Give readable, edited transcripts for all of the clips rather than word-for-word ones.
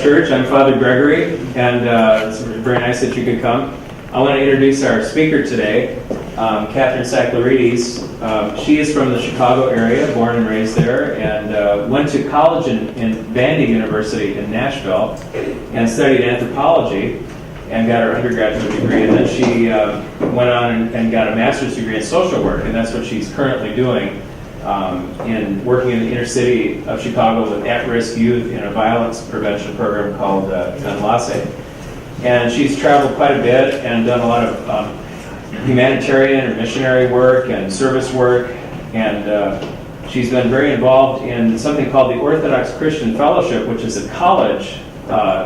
Church. I'm Father Gregory, and it's very nice that you could come. I want to introduce our speaker today, Catherine Saklarides. She is from the Chicago area, born and raised there, and went to college in Vandy University in Nashville and studied anthropology and got her undergraduate degree. And then she went on and got a master's degree in social work, and that's what she's currently doing. In working in the inner city of Chicago with at-risk youth in a violence prevention program called Enlace. And she's traveled quite a bit and done a lot of humanitarian and missionary work and service work. And she's been very involved in something called the Orthodox Christian Fellowship, which is a college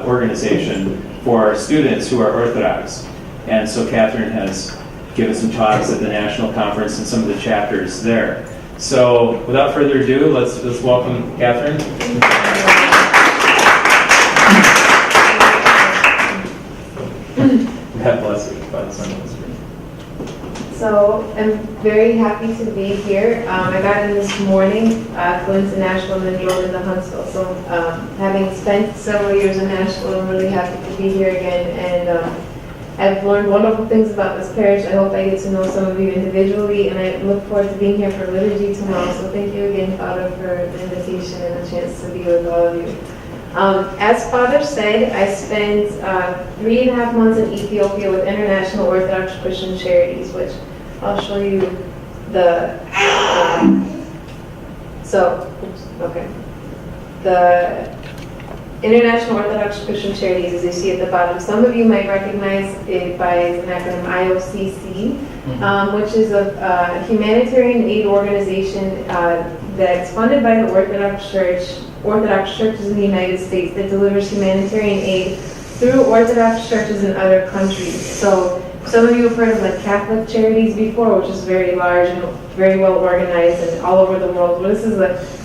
organization for students who are Orthodox. And so Catherine has given some talks at the national conference and some of the chapters there. So, without further ado, let's welcome Catherine. God bless you. So, I'm very happy to be here. I got in this morning, flew into Nashville and then drove into Huntsville. So, having spent several years in Nashville, I'm really happy to be here again. And I've learned wonderful things about this parish. I hope I get to know some of you individually, and I look forward to being here for liturgy tomorrow. So thank you again, Father, for the invitation and the chance to be with all of you. As Father said, I spent 3.5 months in Ethiopia with International Orthodox Christian Charities, which I'll show you the, the International Orthodox Christian Charities, as you see at the bottom. Some of you might recognize it by an acronym IOCC, which is a humanitarian aid organization that's funded by the Orthodox churches in the United States that delivers humanitarian aid through Orthodox churches in other countries. So some of you have heard of like Catholic Charities before, which is very large and very well organized and all over the world. But this is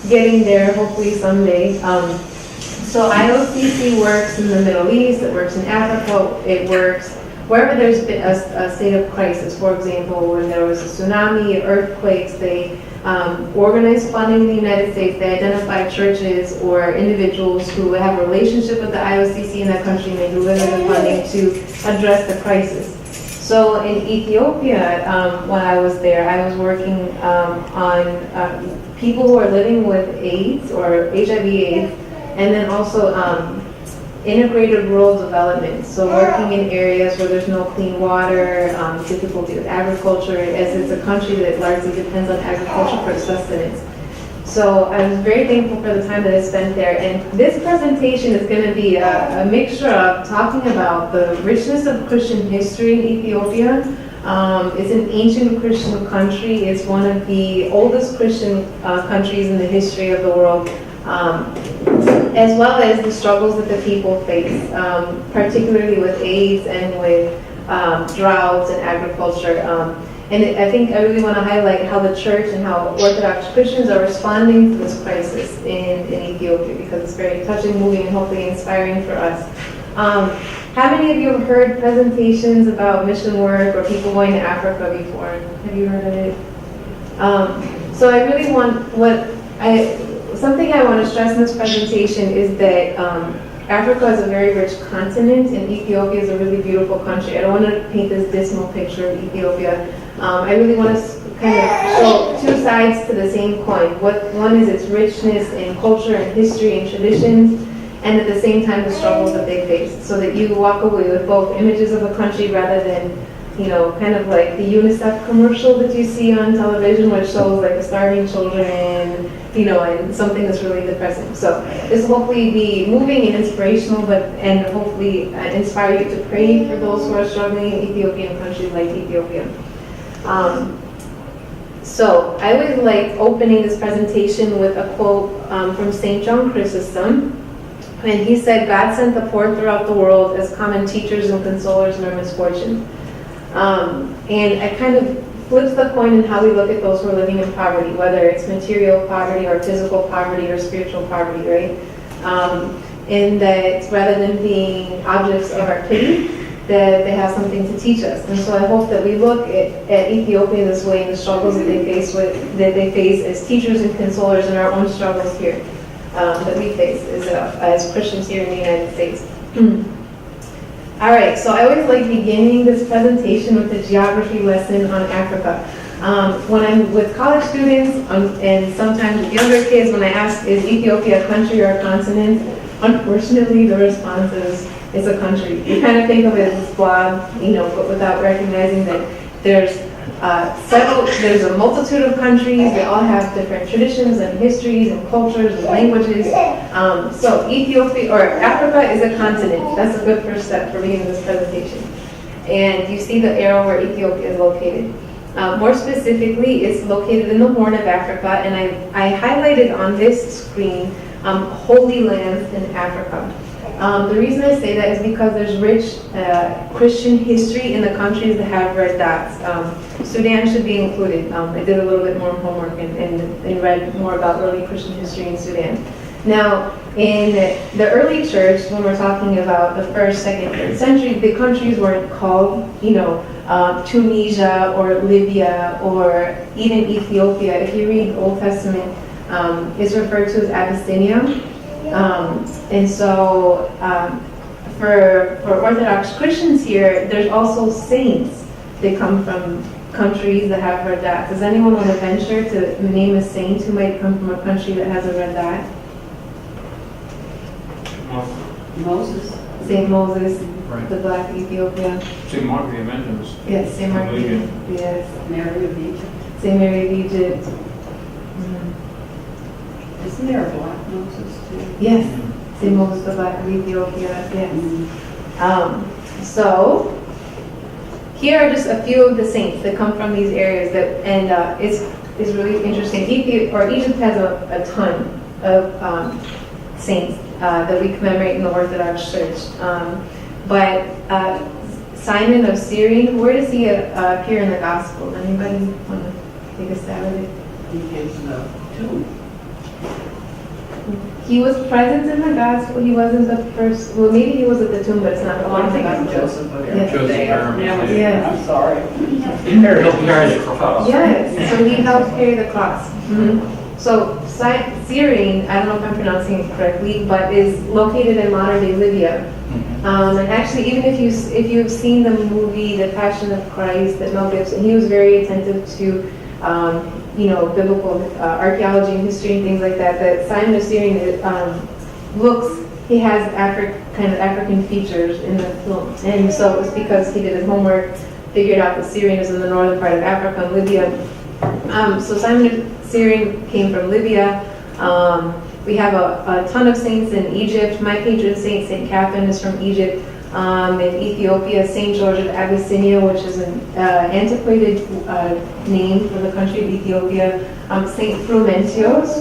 getting there, hopefully someday. So IOCC works in the Middle East, it works in Africa, it works wherever there's been a state of crisis. For example, when there was a tsunami, earthquakes, they organize funding in the United States. They identify churches or individuals who have a relationship with the IOCC in that country and they deliver the funding to address the crisis. So in Ethiopia, when I was there, I was working on people who are living with AIDS or HIV/AIDS, and then also integrated rural development. So working in areas where there's no clean water, difficulty with agriculture, as it's a country that largely depends on agriculture for sustenance. So I was very thankful for the time that I spent there. And this presentation is going to be a mixture of talking about the richness of Christian history in Ethiopia. It's an ancient Christian country. It's one of the oldest Christian countries in the history of the world. As well as the struggles that the people face, particularly with AIDS and with droughts and agriculture. I think I really want to highlight how the church and how Orthodox Christians are responding to this crisis in Ethiopia, because it's very touching, moving, and hopefully inspiring for us. How many of you have heard presentations about mission work or people going to Africa before? Have you heard of it? So I really want, something I want to stress in this presentation is that Africa is a very rich continent and Ethiopia is a really beautiful country. I don't want to paint this dismal picture of Ethiopia. I really want to kind of show two sides to the same coin. One is its richness in culture and history and traditions, and at the same time the struggles that they face, so that you walk away with both images of a country rather than, kind of like the UNICEF commercial that you see on television, which shows like the starving children, and something that's really depressing. So this will hopefully be moving and inspirational, and hopefully inspire you to pray for those who are struggling in Ethiopian countries like Ethiopia. So I would like opening this presentation with a quote from St. John Chrysostom. And he said, "God sent the poor throughout the world as common teachers and consolers in our misfortune." And I kind of flips the coin in how we look at those who are living in poverty, whether it's material poverty or physical poverty or spiritual poverty, right? In that rather than being objects of our pity, that they have something to teach us. And so I hope that we look at Ethiopia this way and the struggles that they face as teachers and consolers in our own struggles here. that we face as Christians here in the United States. All right, so I always like beginning this presentation with a geography lesson on Africa. When I'm with college students and sometimes with younger kids, when I ask, is Ethiopia a country or a continent? Unfortunately, the response is, it's a country. You kind of think of it as this blob, but without recognizing that there's a multitude of countries. They all have different traditions and histories and cultures and languages. So Ethiopia, or Africa, is a continent. That's a good first step for beginning this presentation. And you see the arrow where Ethiopia is located. More specifically, it's located in the Horn of Africa, and I highlighted on this screen Holy Lands in Africa. The reason I say that is because there's rich Christian history in the countries that have red dots. Sudan should be included. I did a little bit more homework and read more about early Christian history in Sudan. Now, in the early church, when we're talking about the 1st, 2nd, 3rd century, the countries weren't called, Tunisia or Libya or even Ethiopia. If you read the Old Testament, it's referred to as Abyssinia. And so for Orthodox Christians here, there's also saints that come from countries that have red dots. Does anyone want to venture to name a saint who might come from a country that has a red dot? Moses. Saint Moses, Right. the Black Ethiopia. St. Mark the Evangelist. Yes, Saint Mark. Religion. Yes, Mary of Egypt. Saint Mary of Egypt. Isn't there a black Moses too? Yes, Saint Moses, the Black of Ethiopia. Yes. So here are just a few of the saints that come from these areas it's really interesting. Egypt has a ton of saints that we commemorate in the Orthodox Church. But Simon of Cyrene, where does he appear in the Gospel? Anybody want to take a stab at it? He gives the tomb. He was present in the Gospel. He wasn't the first. Well, maybe he was at the tomb, but it's not the one in the Gospel. Joseph of Yes. Joseph Arimathea. Arimathea. Yes. I'm sorry. Help carry the cross. Yes, so he helped carry the cross. So Cyrene, I don't know if I'm pronouncing it correctly, but is located in modern-day Libya. And actually, even if you've seen the movie The Passion of Christ that Mel Gibson, he was very attentive to biblical archaeology and history and things like that. That Simon of Cyrene he has kind of African features in the film, and so it was because he did his homework, figured out that Cyrene is in the northern part of Africa and Libya. So Simon of Cyrene came from Libya. We have a ton of saints in Egypt. My patron saint, Saint Catherine, is from Egypt. In Ethiopia, Saint George of Abyssinia, which is an antiquated name for the country of Ethiopia. Saint Frumentius,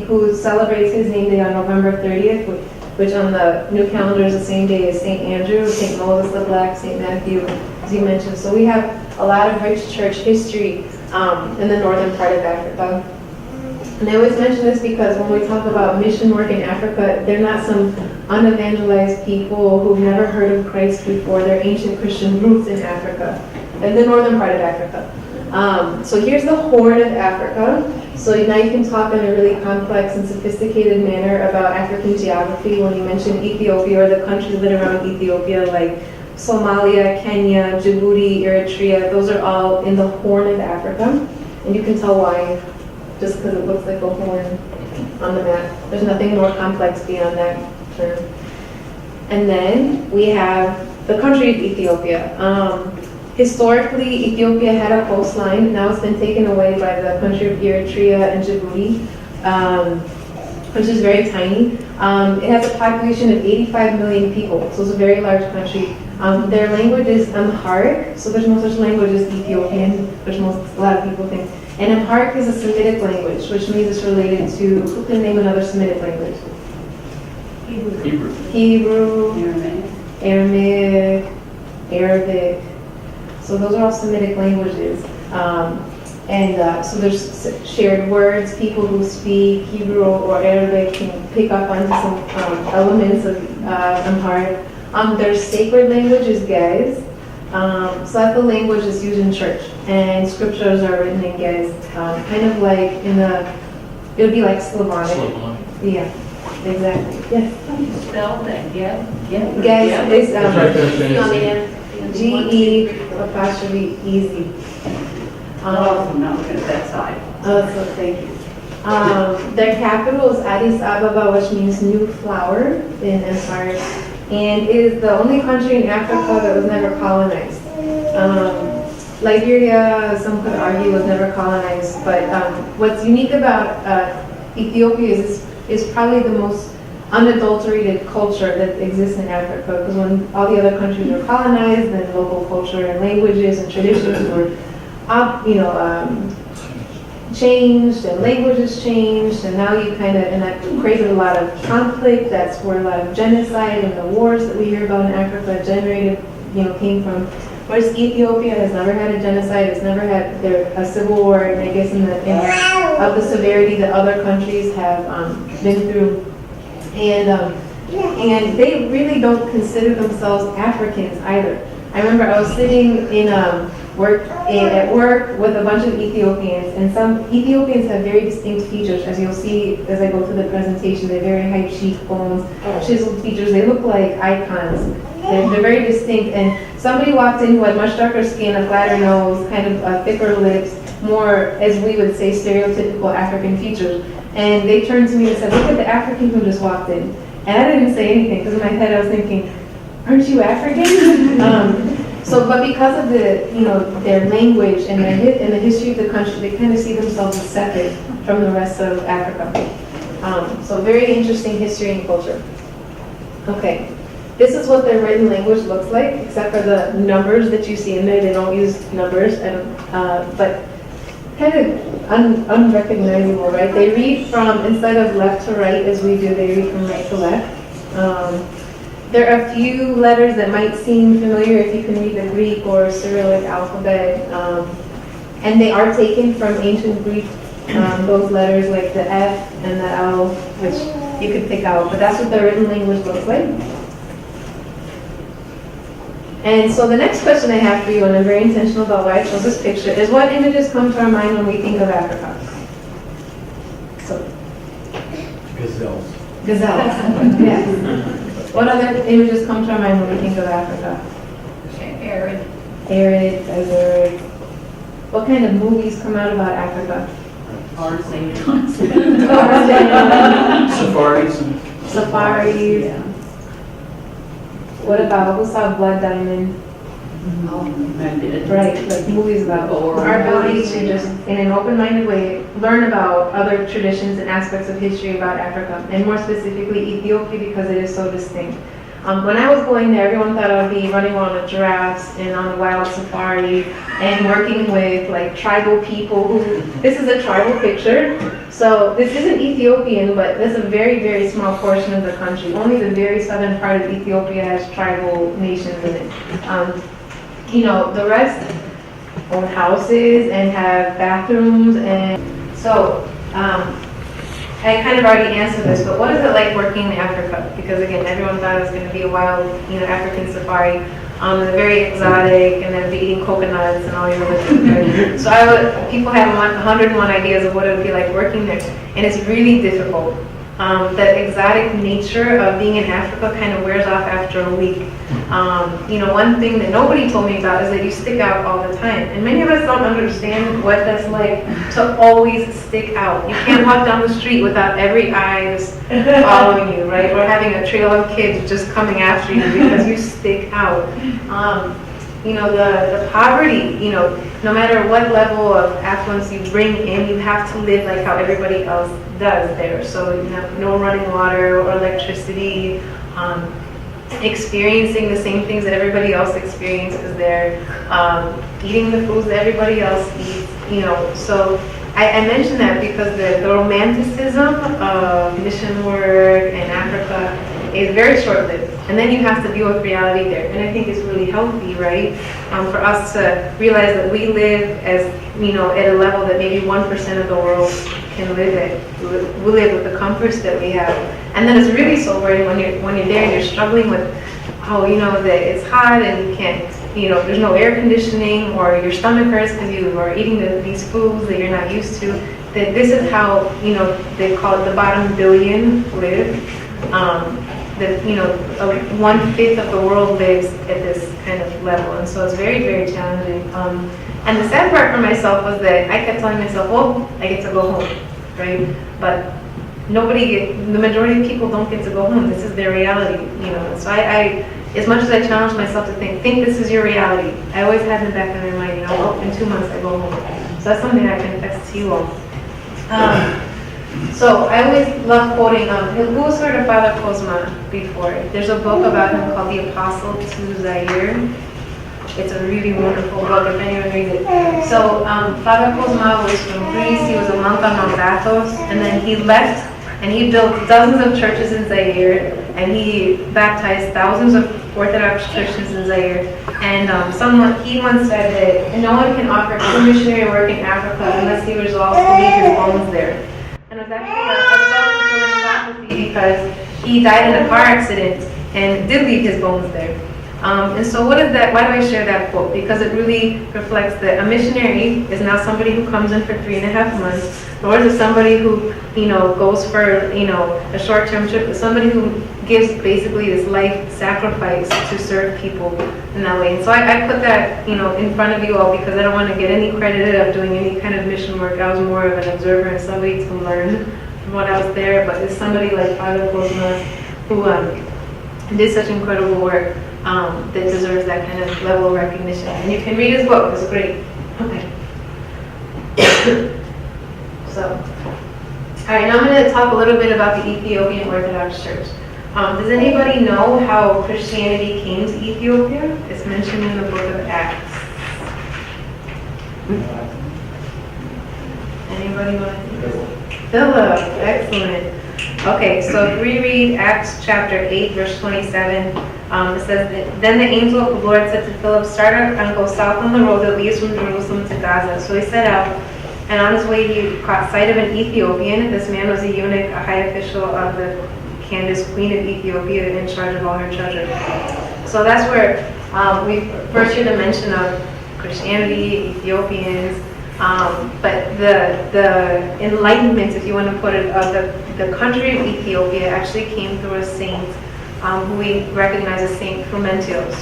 who celebrates his name day on November 30th, which on the new calendar is the same day as Saint Andrew, Saint Moses the Black, Saint Matthew, as you mentioned. So we have a lot of rich church history in the northern part of Africa. And I always mention this because when we talk about mission work in Africa, they're not some unevangelized people who've never heard of Christ before. They're ancient Christian roots in Africa, in the northern part of Africa. So here's the Horn of Africa. So now you can talk in a really complex and sophisticated manner about African geography when you mention Ethiopia or the countries that are around Ethiopia, like Somalia, Kenya, Djibouti, Eritrea. Those are all in the Horn of Africa. And you can tell why, just because it looks like a horn on the map. There's nothing more complex beyond that term. And then we have the country of Ethiopia. Historically, Ethiopia had a coastline. Now it's been taken away by the country of Eritrea and Djibouti, which is very tiny. It has a population of 85 million people, so it's a very large country. Their language is Amharic, so there's no such language as Ethiopian, which a lot of people think. And Amharic is a Semitic language, which means it's related to, who can name another Semitic language? Hebrew, Aramaic, Arabic. So those are all Semitic languages. So there's shared words. People who speak Hebrew or Arabic can pick up on some elements of Amharic. Their sacred language is Ge'ez. So that's the language that's used in church, and scriptures are written in Ge'ez, kind of like in the It would be like Slavonic. Slavonic. Yeah, exactly. Yes. How do you spell that? Get? Guess is It's right there, See on the Fancy. end? GE''easy. Oh, I'm not looking at that side. So thank you. Their capital is Addis Ababa, which means new flower in empire, and it is the only country in Africa that was never colonized. Liberia, some could argue, was never colonized, but what's unique about Ethiopia is probably the most unadulterated culture that exists in Africa, because when all the other countries were colonized, then local culture and languages and traditions were changed, and languages changed, and now you and that created a lot of conflict. That's where a lot of genocide and the wars that we hear about in Africa came from. Whereas Ethiopia has never had a genocide, it's never had a civil war, and I guess of the severity that other countries have been through. And they really don't consider themselves Africans either. I remember I was sitting at work with a bunch of Ethiopians, and some Ethiopians have very distinct features, as you'll see as I go through the presentation. They're very high cheekbones, chiseled features. They look like icons. They're very distinct. And somebody walked in who had much darker skin, a flatter nose, kind of thicker lips, more, as we would say, stereotypical African features. And they turned to me and said, "Look at the African who just walked in." And I didn't say anything because in my head I was thinking, "Aren't you African?" But because of their language and the history of the country, they kind of see themselves as separate from the rest of Africa. So very interesting history and culture. Okay, this is what their written language looks like, except for the numbers that you see in there. They don't use numbers, but kind of unrecognizable, right? They read from, instead of left to right as we do, they read from right to left. There are a few letters that might seem familiar if you can read the Greek or Cyrillic alphabet, and they are taken from ancient Greek, those letters like the F and the L, which you could pick out, but that's what the written language looks like. And so the next question I have for you, and I'm very intentional about why I chose this picture, is what images come to our mind when we think of Africa? So, Gazelles. gazelles, yes. What other images come to our mind when we think of Africa? Arid. Arid, desert. What kind of movies come out about Africa? Tarzan. Safaris. Safaris. Yeah. What about, who saw Blood Diamond? Oh, I did. Right, like movies about our ability to just, in an open-minded way, learn about other traditions and aspects of history about Africa, and more specifically Ethiopia, because it is so distinct. When I was going there, everyone thought I would be running around with giraffes and on a wild safari and working with like tribal people this is a tribal picture. So this isn't Ethiopian, but this is a very, very small portion of the country. Only the very southern part of Ethiopia has tribal nations in it. The rest own houses and have bathrooms, and so I kind of already answered this, but what is it like working in Africa? Because again, everyone thought it was going to be a wild, African safari. They're very exotic, and then be eating coconuts and all your other things. Right? So people have 101 ideas of what it would be like working there, and it's really difficult. The exotic nature of being in Africa kind of wears off after a week. One thing that nobody told me about is that you stick out all the time. And many of us don't understand what that's like to always stick out. You can't walk down the street without every eyes following you, right? Or having a trail of kids just coming after you because you stick out. The poverty, no matter what level of affluence you bring in, you have to live like how everybody else does there. So, no running water or electricity, experiencing the same things that everybody else experiences there, eating the foods that everybody else eats, So I mention that because the romanticism of mission work in Africa is very short-lived. And then you have to deal with reality there. And I think it's really healthy, right? For us to realize that we live at a level that maybe 1% of the world can live at. We live with the comforts that we have. And then it's really sobering when you're there and you're struggling with, that it's hot and you can't, there's no air conditioning, or your stomach hurts because you are eating these foods that you're not used to. that this is how, they call it the bottom billion live. That, 1/5 of the world lives at this kind of level. And so it's very, very challenging. And the sad part for myself was that I kept telling myself, well, I get to go home, right? But the majority of people don't get to go home. This is their reality, So I as much as I challenged myself to think this is your reality, I always had in the back of my mind, in 2 months I go home. So that's something I confess to you all. So I always love quoting, who's heard of Father Cosma before? There's a book about him called The Apostle to Zaire. It's a really wonderful book if anyone reads it. So Father Cosma was from Greece. He was a monk on Mount Athos, and then he left and he built dozens of churches in Zaire, and he baptized thousands of Orthodox Christians in Zaire. And he once said that no one can offer true missionary work in Africa unless he resolves to leave his bones there. And it was actually a self-fulfilling prophecy because he died in a car accident and did leave his bones there. And so what is that? Why do I share that quote? Because it really reflects that a missionary is not somebody who comes in for 3.5 months, nor is it somebody who, goes for, a short-term trip, but somebody who gives basically this life sacrifice to serve people in that way. And so I put that, in front of you all because I don't want to get any credit of doing any kind of mission work. I was more of an observer and somebody to learn from what I was there, but it's somebody like Father Cosma who did such incredible work. That deserves that kind of level of recognition. And you can read his book, it's great. Okay. So, all right, now I'm going to talk a little bit about the Ethiopian Orthodox Church. Does anybody know how Christianity came to Ethiopia? It's mentioned in the book of Acts. Anybody want to? Philip, excellent. Okay, so if we read Acts chapter 8, verse 27, it says, then the angel of the Lord said to Philip, start and go south on the road that leads from Jerusalem to Gaza. So he set out, and on his way he caught sight of an Ethiopian. This man was a eunuch, a high official of the Candace, queen of Ethiopia, in charge of all her treasure. So that's where we first hear the mention of Christianity, Ethiopians, but the enlightenment, if you want to put it, of the country of Ethiopia actually came through a saint who we recognize as Saint Frumentius,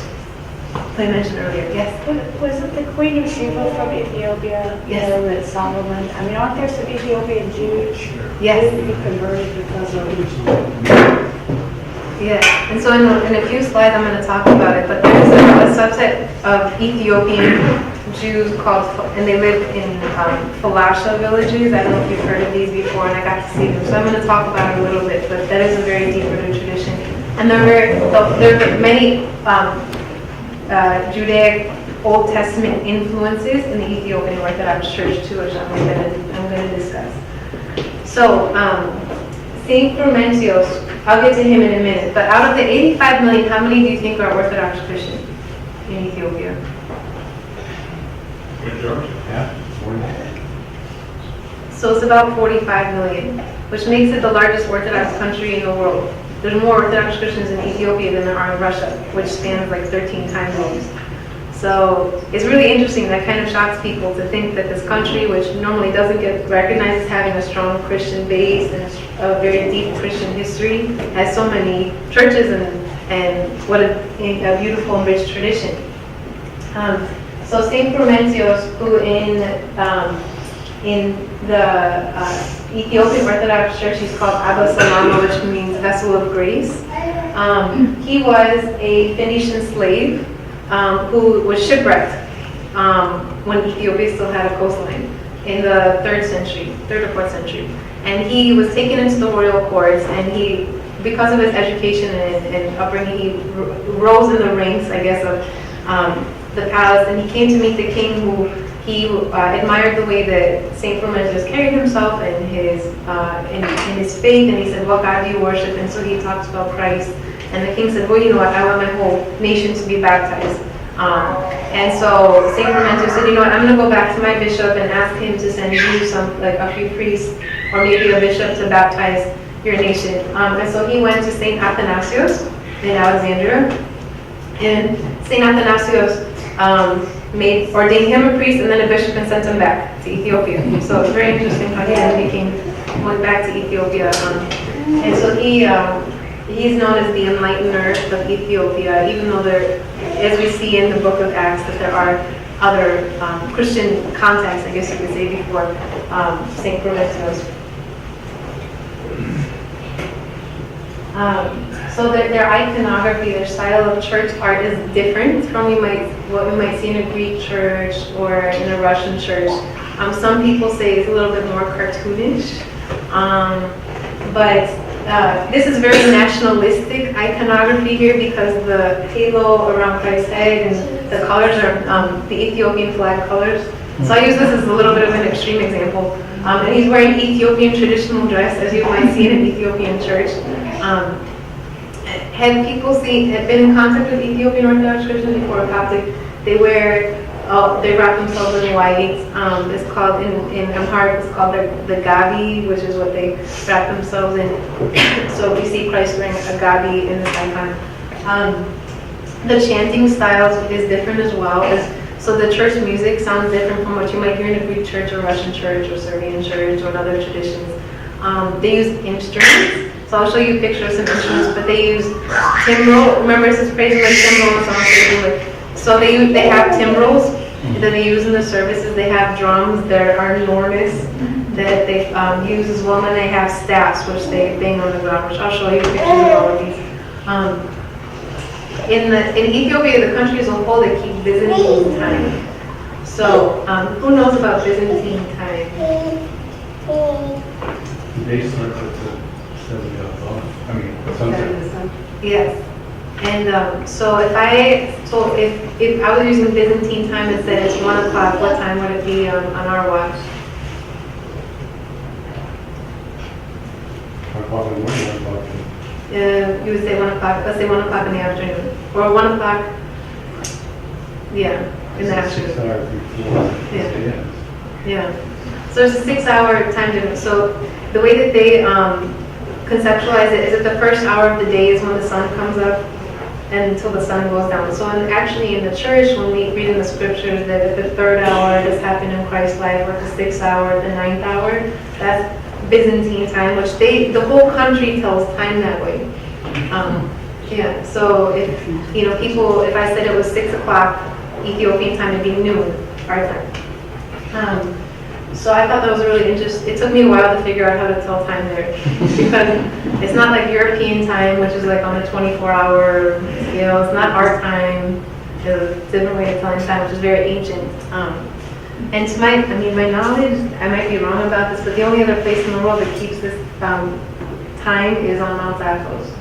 who I mentioned earlier. Yes? Wasn't the Queen of Sheba from Ethiopia? Yes. With Solomon? I mean, aren't there some Ethiopian Jews? Yes. Who be converted because of Yeah, and so in a few slides I'm going to talk about it, but there's a subset of Ethiopian Jews called, and they live in Falasha villages. I don't know if you've heard of these before, and I got to see them, so I'm going to talk about it a little bit, but that is a very deep-rooted tradition. And there are many Judaic Old Testament influences in the Ethiopian Orthodox Church too, which I'm going to discuss. So, Saint Frumentius, I'll get to him in a minute, but out of the 85 million, how many do you think are Orthodox Christian in Ethiopia? So it's about 45 million, which makes it the largest Orthodox country in the world. There's more Orthodox Christians in Ethiopia than there are in Russia, which spans like 13 time zones. So it's really interesting. That kind of shocks people to think that this country, which normally doesn't get recognized as having a strong Christian base and a very deep Christian history, has so many churches and what a beautiful and rich tradition. So Saint Frumentius, who in the Ethiopian Orthodox Church, he's called Abba Salama, which means vessel of grace. He was a Phoenician slave who was shipwrecked when Ethiopia still had a coastline in the 3rd or 4th century. And he was taken into the royal courts, and he, because of his education and upbringing, he rose in the ranks, I guess, of the palace, and he came to meet the king, who he admired the way that Saint Frumentius carried himself and in his faith, and he said, what God do you worship? And so he talks about Christ. And the king said, well, you know what, I want my whole nation to be baptized. And so Saint Frumentius said, you know what, I'm going to go back to my bishop and ask him to send you a few priests or maybe a bishop to baptize your nation. And so he went to Saint Athanasius in Alexandria. And Saint Athanasius ordained him a priest, and then a bishop, and sent him back to Ethiopia. So it's very interesting how he then went back to Ethiopia. And so he's known as the enlightener of Ethiopia, even though as we see in the book of Acts, that there are other Christian contacts, I guess you could say, before St. Prometheus. So their iconography, their style of church art is different from what we might see in a Greek church or in a Russian church. Some people say it's a little bit more cartoonish, but this is very nationalistic iconography here because the halo around Christ's head and the colors are the Ethiopian flag colors. So I use this as a little bit of an extreme example. And he's wearing Ethiopian traditional dress, as you might see in an Ethiopian church. Had been in contact with Ethiopian Orthodox Christians before Coptic, they wrap themselves in white. It's called in Amharic, it's called the gabi, which is what they wrap themselves in. So we see Christ wearing a gabi in this icon. The chanting styles is different as well. So the church music sounds different from what you might hear in a Greek church or Russian church or Serbian church or other traditions. They use instruments. So I'll show you a picture of some instruments, but they use timbrel. Remember, it says praising like timbrel. So they have timbrels that they use in the services. They have drums that are enormous that they use as well, and they have staffs which they bang on the ground, which I'll show you pictures of all of these. In Ethiopia, the country as a whole, they keep Byzantine time. So who knows about Byzantine time? They start at the 7 o'clock. I mean, sunset. Yes. And so if I was using Byzantine time and said it's 1 o'clock, what time would it be on our watch? 1 o'clock in the morning, 1 o'clock. You would say 1 o'clock, let's say 1 o'clock in the afternoon. Or 1 o'clock, yeah, in the 6 afternoon. hours before. Yeah. Yeah. So there's a 6-hour time difference. So the way that they conceptualize it is that the first hour of the day is when the sun comes up and until the sun goes down. So actually in the church, when we read in the scriptures that at the 3rd hour this happened in Christ's life, or the 6th hour, the 9th hour, that's Byzantine time, which the whole country tells time that way. Yeah, so if if I said it was 6 o'clock Ethiopian time, it'd be noon our time. So I thought that was really interesting. It took me a while to figure out how to tell time there because it's not like European time, which is like on a 24-hour scale. It's not our time. It's a different way of telling time, which is very ancient. And to my knowledge, I might be wrong about this, but the only other place in the world that keeps this time is on Mount Athos.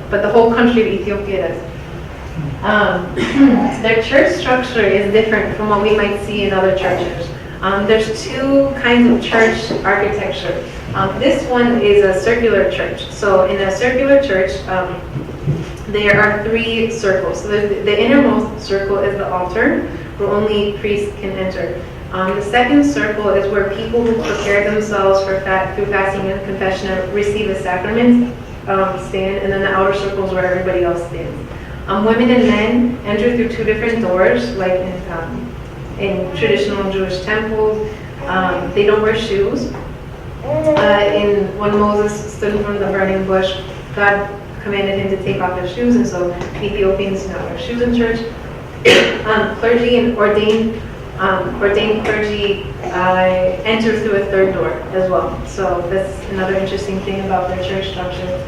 But the whole country of Ethiopia does. Their church structure is different from what we might see in other churches. There's 2 kinds of church architecture. This one is a circular church. So in a circular church, there are 3 circles. So the innermost circle is the altar, where only priests can enter. The second circle is where people who prepare themselves through fasting and confession receive a sacrament stand, and then the outer circle is where everybody else stands. Women and men enter through 2 different doors, like in traditional Jewish temples. They don't wear shoes. When Moses stood in front of the burning bush, God commanded him to take off his shoes, and so Ethiopians do not wear shoes in church. Clergy and ordained clergy enter through a 3rd door as well. So that's another interesting thing about their church structure.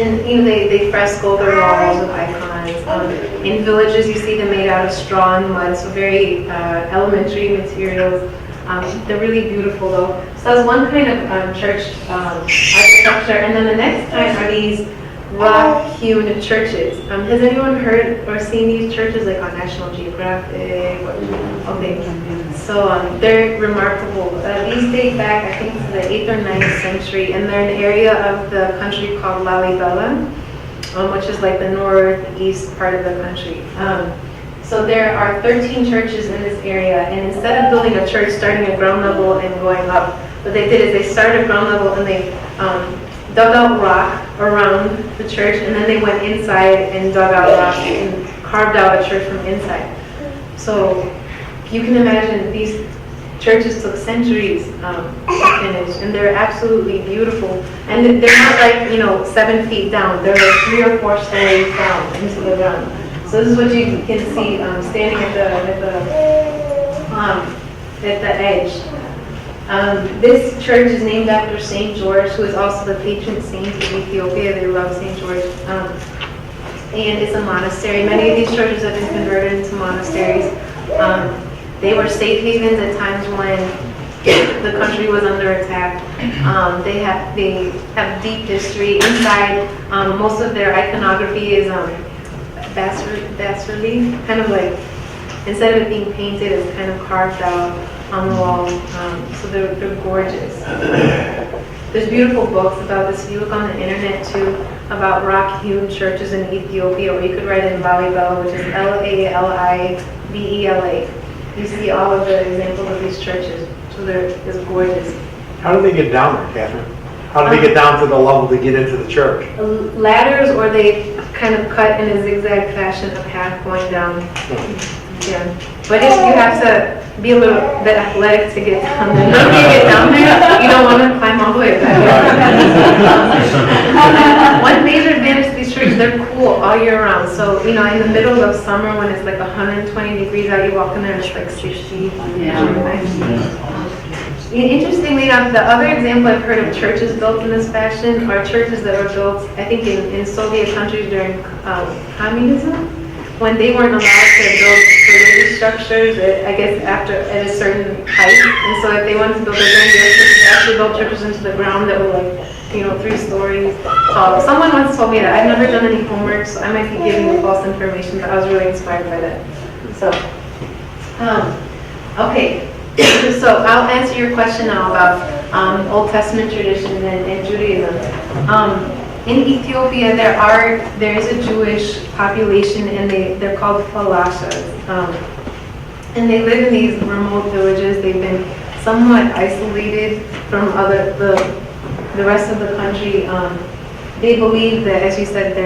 And they fresco their walls with icons. In villages, you see them made out of straw and mud, so very elementary materials. They're really beautiful, though. So that's one kind of church architecture, and then the next kind are these rock-hewn churches. Has anyone heard or seen these churches like on National Geographic? Okay, so they're remarkable. These date back, I think, to the 8th or 9th century, and they're in an area of the country called Lalibela, which is like the northeast part of the country. So there are 13 churches in this area, and instead of building a church starting at ground level and going up, what they did is they started at ground level and they dug out rock around the church, and then they went inside and dug out rock and carved out a church from inside. So you can imagine these churches took centuries to finish, and they're absolutely beautiful. And they're not like 7 feet down; they're like 3 or 4 stories down into the ground. So this is what you can see standing at the edge. This church is named after Saint George, who is also the patron saint of Ethiopia. They love Saint George. And it's a monastery. Many of these churches have been converted into monasteries. They were safe havens at times when the country was under attack. They have deep history. Inside, most of their iconography is bas-relief, kind of like, instead of it being painted, it's kind of carved out on the wall. So they're gorgeous. There's beautiful books about this. If you look on the internet too, about rock-hewn churches in Ethiopia, or you could write in Lalibela, which is Lalibela. You see all of the examples of these churches. So it's gorgeous. How do they get down there, Catherine? How do they get down to the level to get into the church? Ladders, or they kind of cut in a zigzag fashion a path going down. Yeah, but you have to be a little bit athletic to get down there. When you get down there, you don't want to climb all the way back. One major advantage to these churches, they're cool all year round. So, in the middle of summer when it's like 120 degrees out, you walk in there and it's like 60. Interestingly enough, the other example I've heard of churches built in this fashion are churches that were built, I think, in Soviet countries during communism, when they weren't allowed to build religious structures, I guess at a certain height. And so if they wanted to build a grandiose church, they actually built churches into the ground that were like, 3 stories tall. Someone once told me that. I've never done any homework, so I might be giving you false information, but I was really inspired by that. So, okay. So I'll answer your question now about Old Testament traditions and Judaism. In Ethiopia, there is a Jewish population, and they're called falashas. And they live in these remote villages. They've been somewhat isolated from the rest of the country. They believe that, as you said,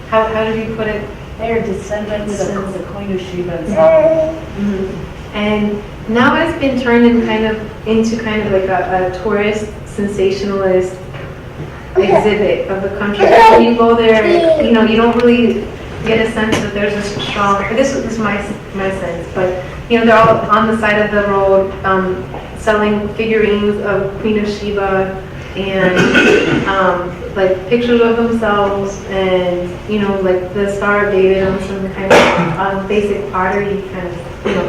how did you put it? They're descendants of the Queen of Sheba and Solomon. And now it's been turned into kind of like a tourist sensationalist exhibit of the country. When you go there, you don't really get a sense that there's a strong. This is my sense, but they're all on the side of the road selling figurines of Queen of Sheba and like pictures of themselves, and like the Star of David on some kind of basic pottery kind of.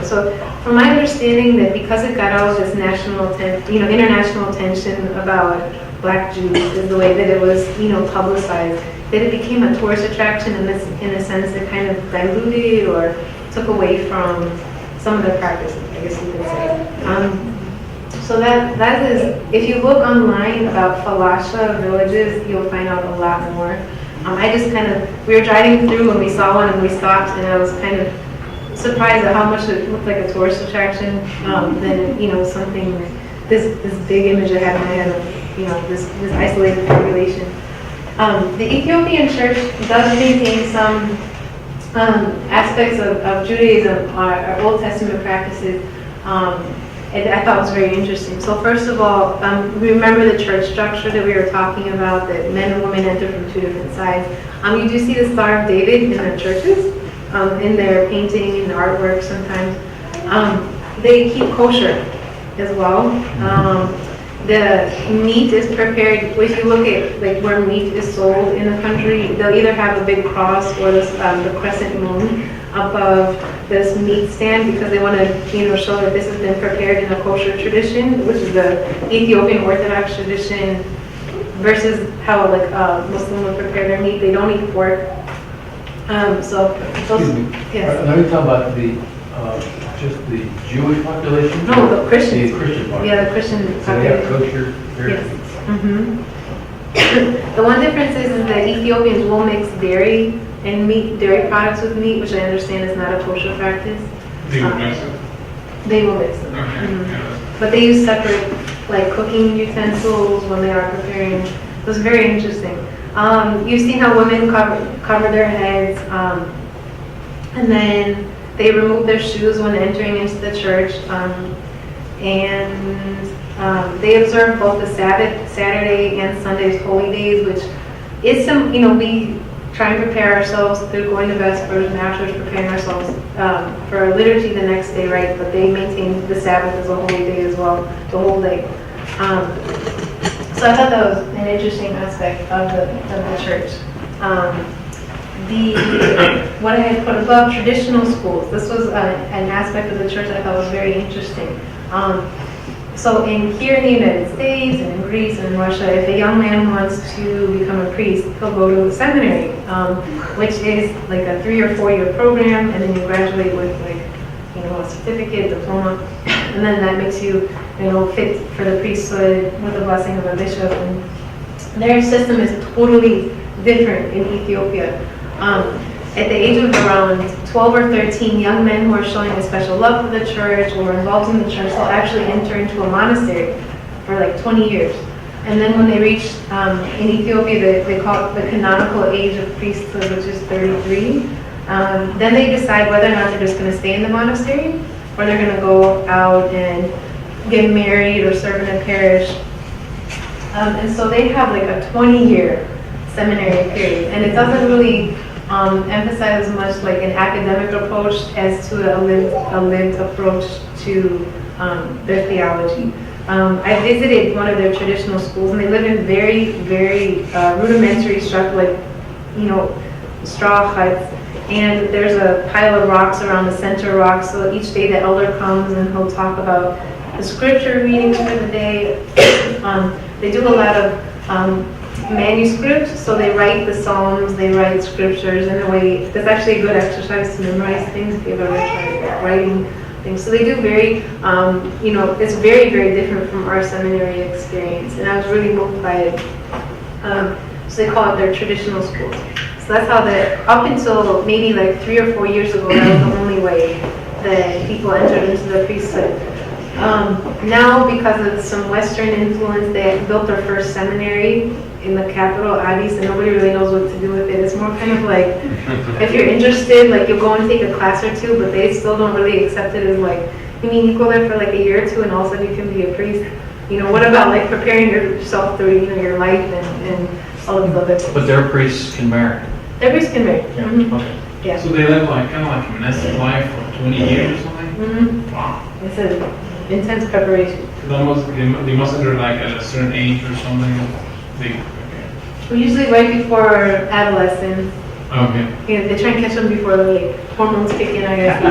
So from my understanding, that because it got all this international attention about Black Jews, is the way that it was, publicized, that it became a tourist attraction in a sense that kind of diluted or took away from some of the practices, I guess you could say. So that is, if you look online about falasha villages, you'll find out a lot more. We were driving through and we saw one and we stopped, and I was kind of surprised at how much it looked like a tourist attraction than something, this big image I had in my head of this isolated population. The Ethiopian church does maintain some aspects of Judaism, our Old Testament practices, and I thought was very interesting. So first of all, remember the church structure that we were talking about, that men and women enter from 2 different sides. You do see the Star of David in their churches, in their painting and artwork sometimes. They keep kosher as well. The meat is prepared. If you look at where meat is sold in the country, they'll either have a big cross or the crescent moon above this meat stand, because they want to show that this has been prepared in a kosher tradition, which is the Ethiopian Orthodox tradition, versus how Muslim would prepare their meat. They don't eat pork. Excuse me. Yes. Let me talk about just the Jewish population? No, the Christians. The Christian population. Yeah, the Christian So they have population. kosher Yes. The one difference is that Ethiopians will mix dairy and meat, dairy products with meat, which I understand is not a kosher practice. They will mix it. They will mix them. Okay. Mhm. Yeah. But they use separate cooking utensils when they are preparing. It was very interesting. You've seen how women cover their heads. And then they remove their shoes when entering into the church. They observe both the Sabbath, Saturday and Sunday's holy days, which is some, we try and prepare ourselves through going to Vespers and afterwards preparing ourselves for liturgy the next day, right? But they maintain the Sabbath as a holy day as well, the whole day. So I thought that was an interesting aspect of the church. What I had put above, traditional schools. This was an aspect of the church I thought was very interesting. So here in the United States and in Greece and in Russia, if a young man wants to become a priest, he'll go to a seminary, which is like a 3 or 4 year program, and then you graduate with a certificate, diploma, and then that makes you, fit for the priesthood with the blessing of a bishop. And their system is totally different in Ethiopia. At the age of around 12 or 13, young men who are showing a special love for the church or involved in the church will actually enter into a monastery for like 20 years. And then when they reach, in Ethiopia, they call it the canonical age of priesthood, which is 33. Then they decide whether or not they're just going to stay in the monastery or they're going to go out and get married or serve in a parish. And so they have like a 20-year seminary period. And it doesn't really emphasize as much like an academic approach as to a lived approach to their theology. I visited one of their traditional schools, and they live in very, very rudimentary structure, straw huts. And there's a pile of rocks around the center rock, so each day the elder comes and he'll talk about the scripture readings for the day. They do a lot of manuscripts, so they write the Psalms, they write scriptures in a way. That's actually a good exercise to memorize things if you've ever tried writing things. So they do very, it's very, very different from our seminary experience, and I was really moved by it. So they call it their traditional schools. So that's how up until maybe like 3 or 4 years ago, that was the only way that people entered into the priesthood. Now, because of some Western influence, they built their first seminary in the capital, Addis, and nobody really knows what to do with it. It's more kind of like, if you're interested, like you'll go and take a class or two, but they still don't really accept it as like, you go there for like a year or two and all of a sudden you can be a priest. What about like preparing yourself through, your life and all of the other things? But their priests can marry. Their priests can marry. Yeah. Mm-hmm. Okay. Yeah. So they live kind of like a monastic life for 20 years or something? Mm-hmm. Wow. It's an intense preparation. They must enter like at a certain age or something. Okay. Usually right before adolescence. Okay. They try and catch them before the hormones kick in, I guess.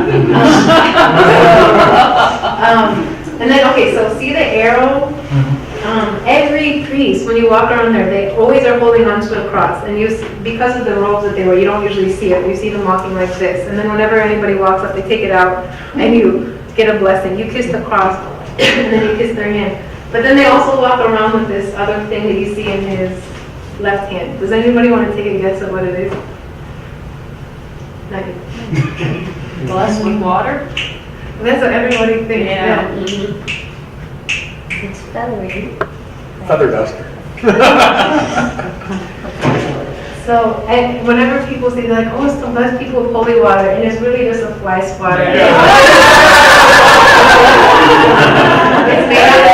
And then, so see the arrow? Every priest, when you walk around there, they always are holding onto a cross. And because of the robes that they wear, you don't usually see it. You see them walking like this. And then whenever anybody walks up, they take it out and you get a blessing. You kiss the cross and then you kiss their hand. But then they also walk around with this other thing that you see in his left hand. Does anybody want to take a guess at what it is? Not you. Blessed with water? That's what everybody thinks. Yeah. It's feathery. Feather duster. So whenever people say, they're like, oh, it's to bless people with holy water, and it's really just a fly swatter. It's made out of,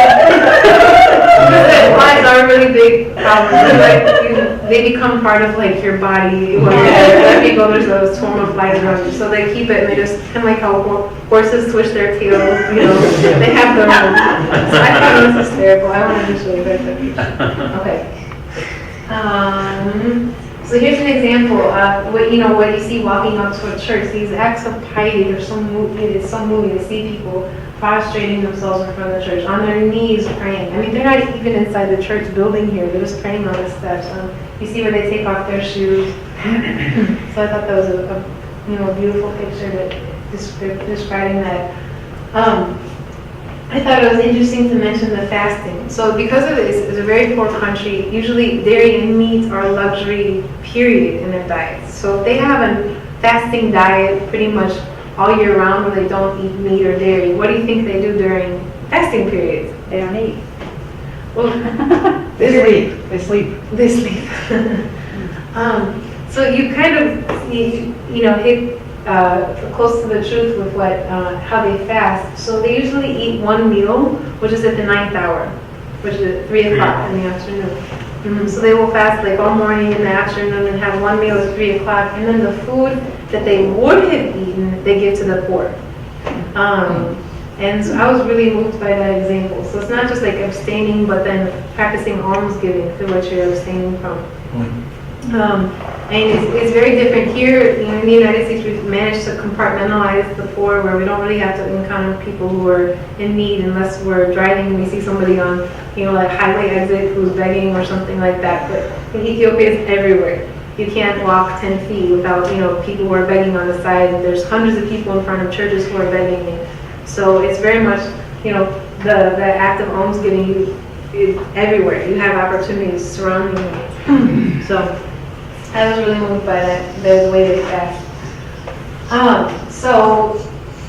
flies are a really big problem. They become part of like your body. When people, there's a swarm of flies around you, so they keep it, and they just kind of like how horses twitch their tails. They have their own. So I thought it was hysterical. I wanted to show you guys. Okay. So here's an example of what you see walking up to a church. These acts of piety are so moving. It's so moving to see people prostrating themselves in front of the church, on their knees praying. I mean, they're not even inside the church building here. They're just praying on the steps. You see where they take off their shoes. So I thought that was a beautiful picture that describing that. I thought it was interesting to mention the fasting. So because of this, it's a very poor country. Usually dairy and meat are a luxury period in their diets. So if they have a fasting diet pretty much all year round where they don't eat meat or dairy, what do you think they do during fasting periods? They don't eat. Well, They sleep. They sleep. So you kind of, close to the truth with how they fast. So they usually eat one meal, which is at the 9th hour, which is at 3 o'clock in the afternoon. So they will fast like all morning in the afternoon and have one meal at 3 o'clock, and then the food that they would have eaten, they give to the poor. And so I was really moved by that example. So it's not just like abstaining, but then practicing almsgiving through what you're abstaining from. And it's very different here. In the United States, we've managed to compartmentalize the poor, where we don't really have to encounter people who are in need unless we're driving and we see somebody on, like highway exit who's begging or something like that. But in Ethiopia, it's everywhere. You can't walk 10 feet without, people who are begging on the side. There's hundreds of people in front of churches who are begging. So it's very much, the act of almsgiving is everywhere. You have opportunities surrounding you. So I was really moved by that, the way they fast. So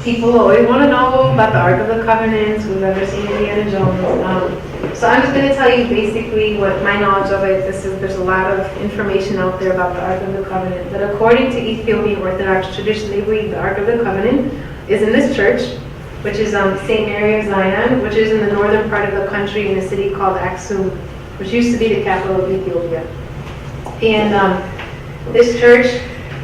people always want to know about the Ark of the Covenant, who's ever seen Indiana Jones. So I'm just going to tell you basically what my knowledge of it. There's a lot of information out there about the Ark of the Covenant. But according to Ethiopian Orthodox tradition, they believe the Ark of the Covenant is in this church, which is St. Mary of Zion, which is in the northern part of the country in a city called Aksum, which used to be the capital of Ethiopia. And this church,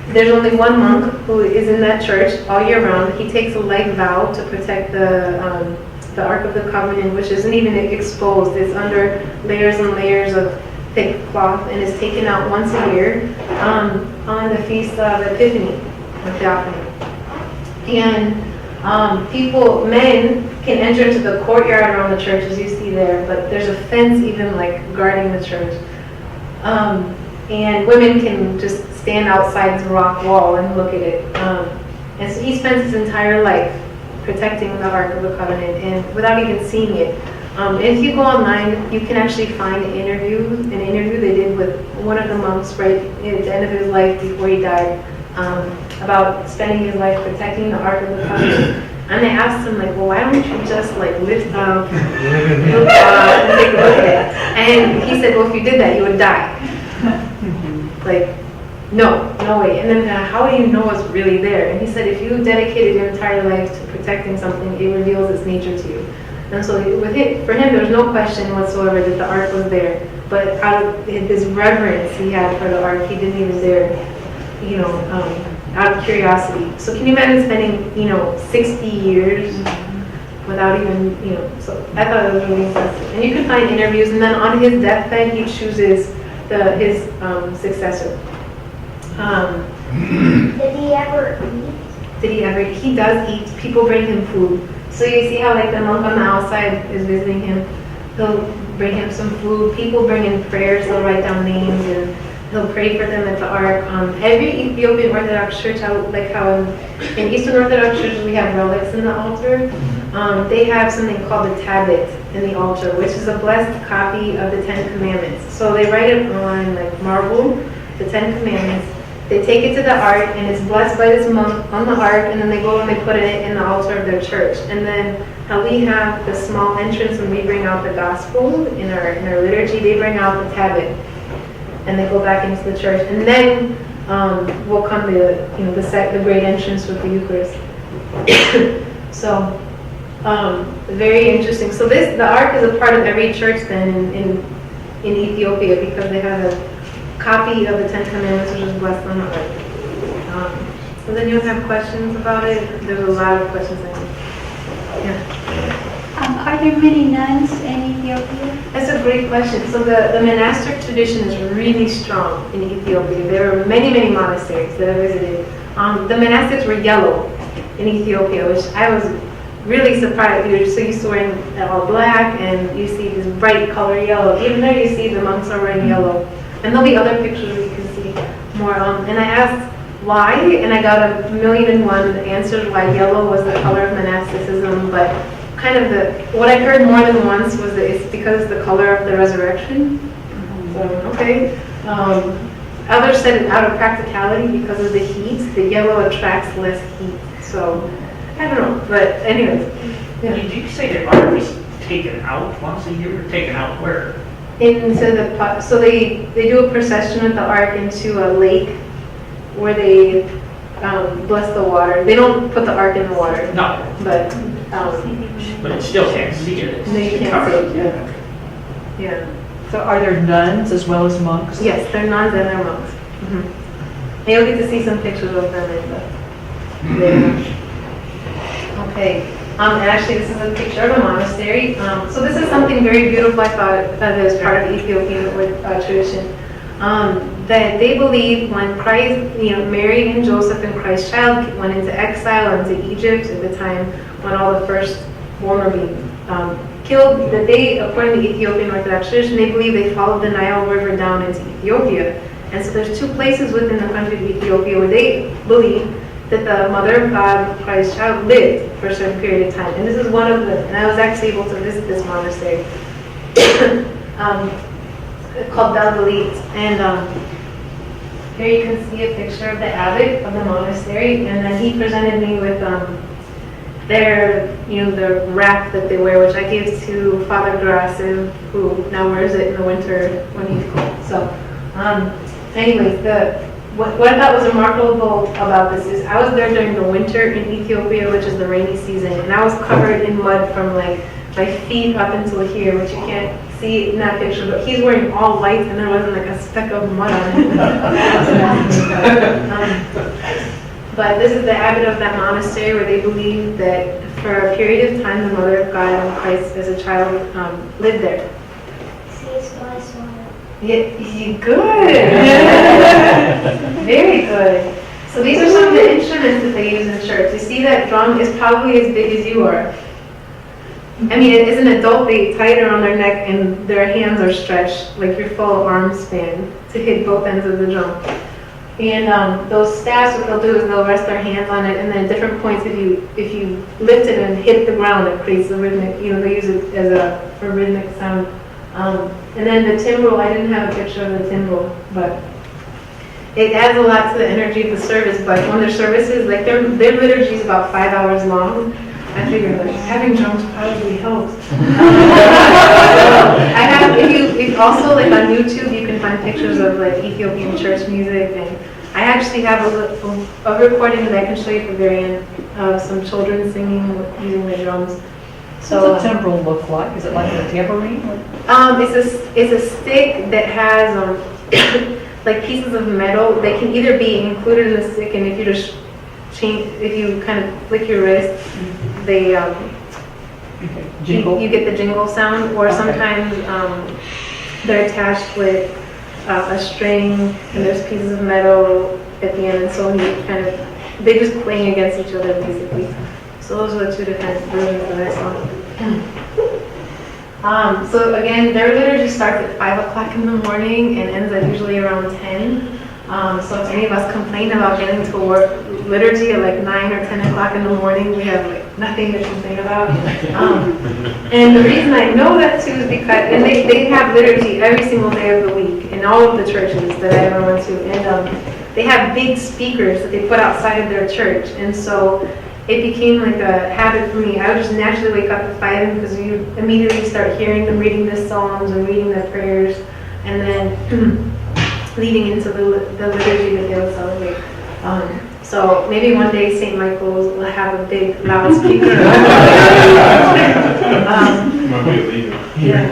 there's only one monk who is in that church all year round. He takes a life vow to protect the Ark of the Covenant, which isn't even exposed. It's under layers and layers of thick cloth, and is taken out once a year on the Feast of Epiphany, or Theophany. And men can enter into the courtyard around the church, as you see there, but there's a fence even like guarding the church. And women can just stand outside the rock wall and look at it. And so he spends his entire life protecting the Ark of the Covenant, and without even seeing it. If you go online, you can actually find an interview they did with one of the monks right at the end of his life before he died, about spending his life protecting the Ark of the Covenant. And they asked him, like, well, why don't you just like lift up, and take a look at it? And he said, well, if you did that, you would die. Like, no way. And then how do you know it's really there? And he said, if you dedicated your entire life to protecting something, it reveals its nature to you. And so for him, there was no question whatsoever that the Ark was there. But out of his reverence he had for the Ark, he didn't even dare, out of curiosity. So can you imagine spending, 60 years without even, so I thought it was really impressive. And you can find interviews, and then on his deathbed, he chooses his successor. Did he ever eat? He does eat. People bring him food. So you see how like the monk on the outside is visiting him. He'll bring him some food. People bring in prayers. They'll write down names and he'll pray for them at the Ark. Every Ethiopian Orthodox church, like how in Eastern Orthodox churches we have relics in the altar, they have something called the tablet in the altar, which is a blessed copy of the 10 Commandments. So they write it on like marble, the 10 Commandments. They take it to the Ark, and it's blessed by this monk on the Ark, and then they go and they put it in the altar of their church. And then how we have the small entrance when we bring out the gospel in our liturgy, they bring out the tablet, and they go back into the church. And then will come the great entrance with the Eucharist. So very interesting. So the Ark is a part of every church then in Ethiopia, because they have a copy of the 10 Commandments, which is blessed on the Ark. So then you'll have questions about it. There's a lot of questions. Yeah. Are there many nuns in Ethiopia? That's a great question. So the monastic tradition is really strong in Ethiopia. There are many, many monasteries that I visited. The monastics were yellow in Ethiopia, which I was really surprised. You're so used to wearing all black, and you see this bright color yellow. Even there you see the monks are wearing yellow. And there'll be other pictures where you can see more. And I asked why, and I got 1,000,001 answers why yellow was the color of monasticism. But kind of what I heard more than once was that it's because it's the color of the resurrection. So, okay. Others said it out of practicality because of the heat. The yellow attracts less heat. So, I don't know. But anyways. Yeah. Did you say the Ark was taken out once a year? Taken out where? So they do a procession with the Ark into a lake where they bless the water. They don't put the ark in the water, No, but but it still can't see it. no, you can't Covered. see it. Yeah. So are there nuns as well as monks? Yes, they're nuns and they're monks. And you'll get to see some pictures of them in the. Okay. And actually, this is a picture of a monastery. So this is something very beautiful I thought that is part of Ethiopian tradition. That they believe when Christ, Mary and Joseph and Christ's child went into exile into Egypt at the time when all the firstborn were being killed, that they, according to Ethiopian Orthodox tradition, they believe they followed the Nile River down into Ethiopia. And so there's 2 places within the country of Ethiopia where they believe that the Mother of God, Christ's child, lived for a certain period of time. And this is one of the, and I was actually able to visit this monastery called Dalgalit. And here you can see a picture of the abbot of the monastery. And then he presented me with their, the wrap that they wear, which I gave to Father Gerasim, who now wears it in the winter when he's cold. So, anyways, what I thought was remarkable about this is I was there during the winter in Ethiopia, which is the rainy season, and I was covered in mud from like my feet up until here, which you can't see in that picture, but he's wearing all white and there wasn't like a speck of mud on him. But this is the abbot of that monastery where they believe that for a period of time the Mother of God and Christ as a child lived there. Yeah, good. Very good. So these are some of the instruments that they use in church. You see that drum is probably as big as you are. I mean, as an adult, they tie it around their neck and their hands are stretched like your full arm span to hit both ends of the drum. And those staffs, what they'll do is they'll rest their hands on it, and then at different points, if you lift it and hit the ground, it creates a rhythmic. They use it as a rhythmic sound. And then the timbrel, I didn't have a picture of the timbrel, but it adds a lot to the energy of the service. But when their services, like their liturgy is about 5 hours long, I figured like having drums probably helps. I have, if also like on YouTube, you can find pictures of like Ethiopian church music, and I actually have a recording that I can show you at the very end of some children singing using the drums. So what's a timbrel look like? Is it like a tambourine? It's a stick that has like pieces of metal. They can either be included in the stick, and if you just if you kind of flick your wrist, they Jingle. you get the jingle sound. Or sometimes they're attached with a string, and there's pieces of metal at the end, and so they just clang against each other basically. So those are the 2 different versions that I saw. So again, their liturgy starts at 5 o'clock in the morning and ends at usually around 10. So if any of us complain about getting to work liturgy at like 9 or 10 o'clock in the morning, we have like nothing to complain about. And the reason I know that too is because, and they have liturgy every single day of the week in all of the churches that I ever went to. And they have big speakers that they put outside of their church. And so it became like a habit for me. I would just naturally wake up at 5 because you immediately start hearing them reading the psalms and reading their prayers, and then leading into the liturgy that they would celebrate. So maybe one day St. Michael's will have a big loudspeaker. Might be illegal. Yeah.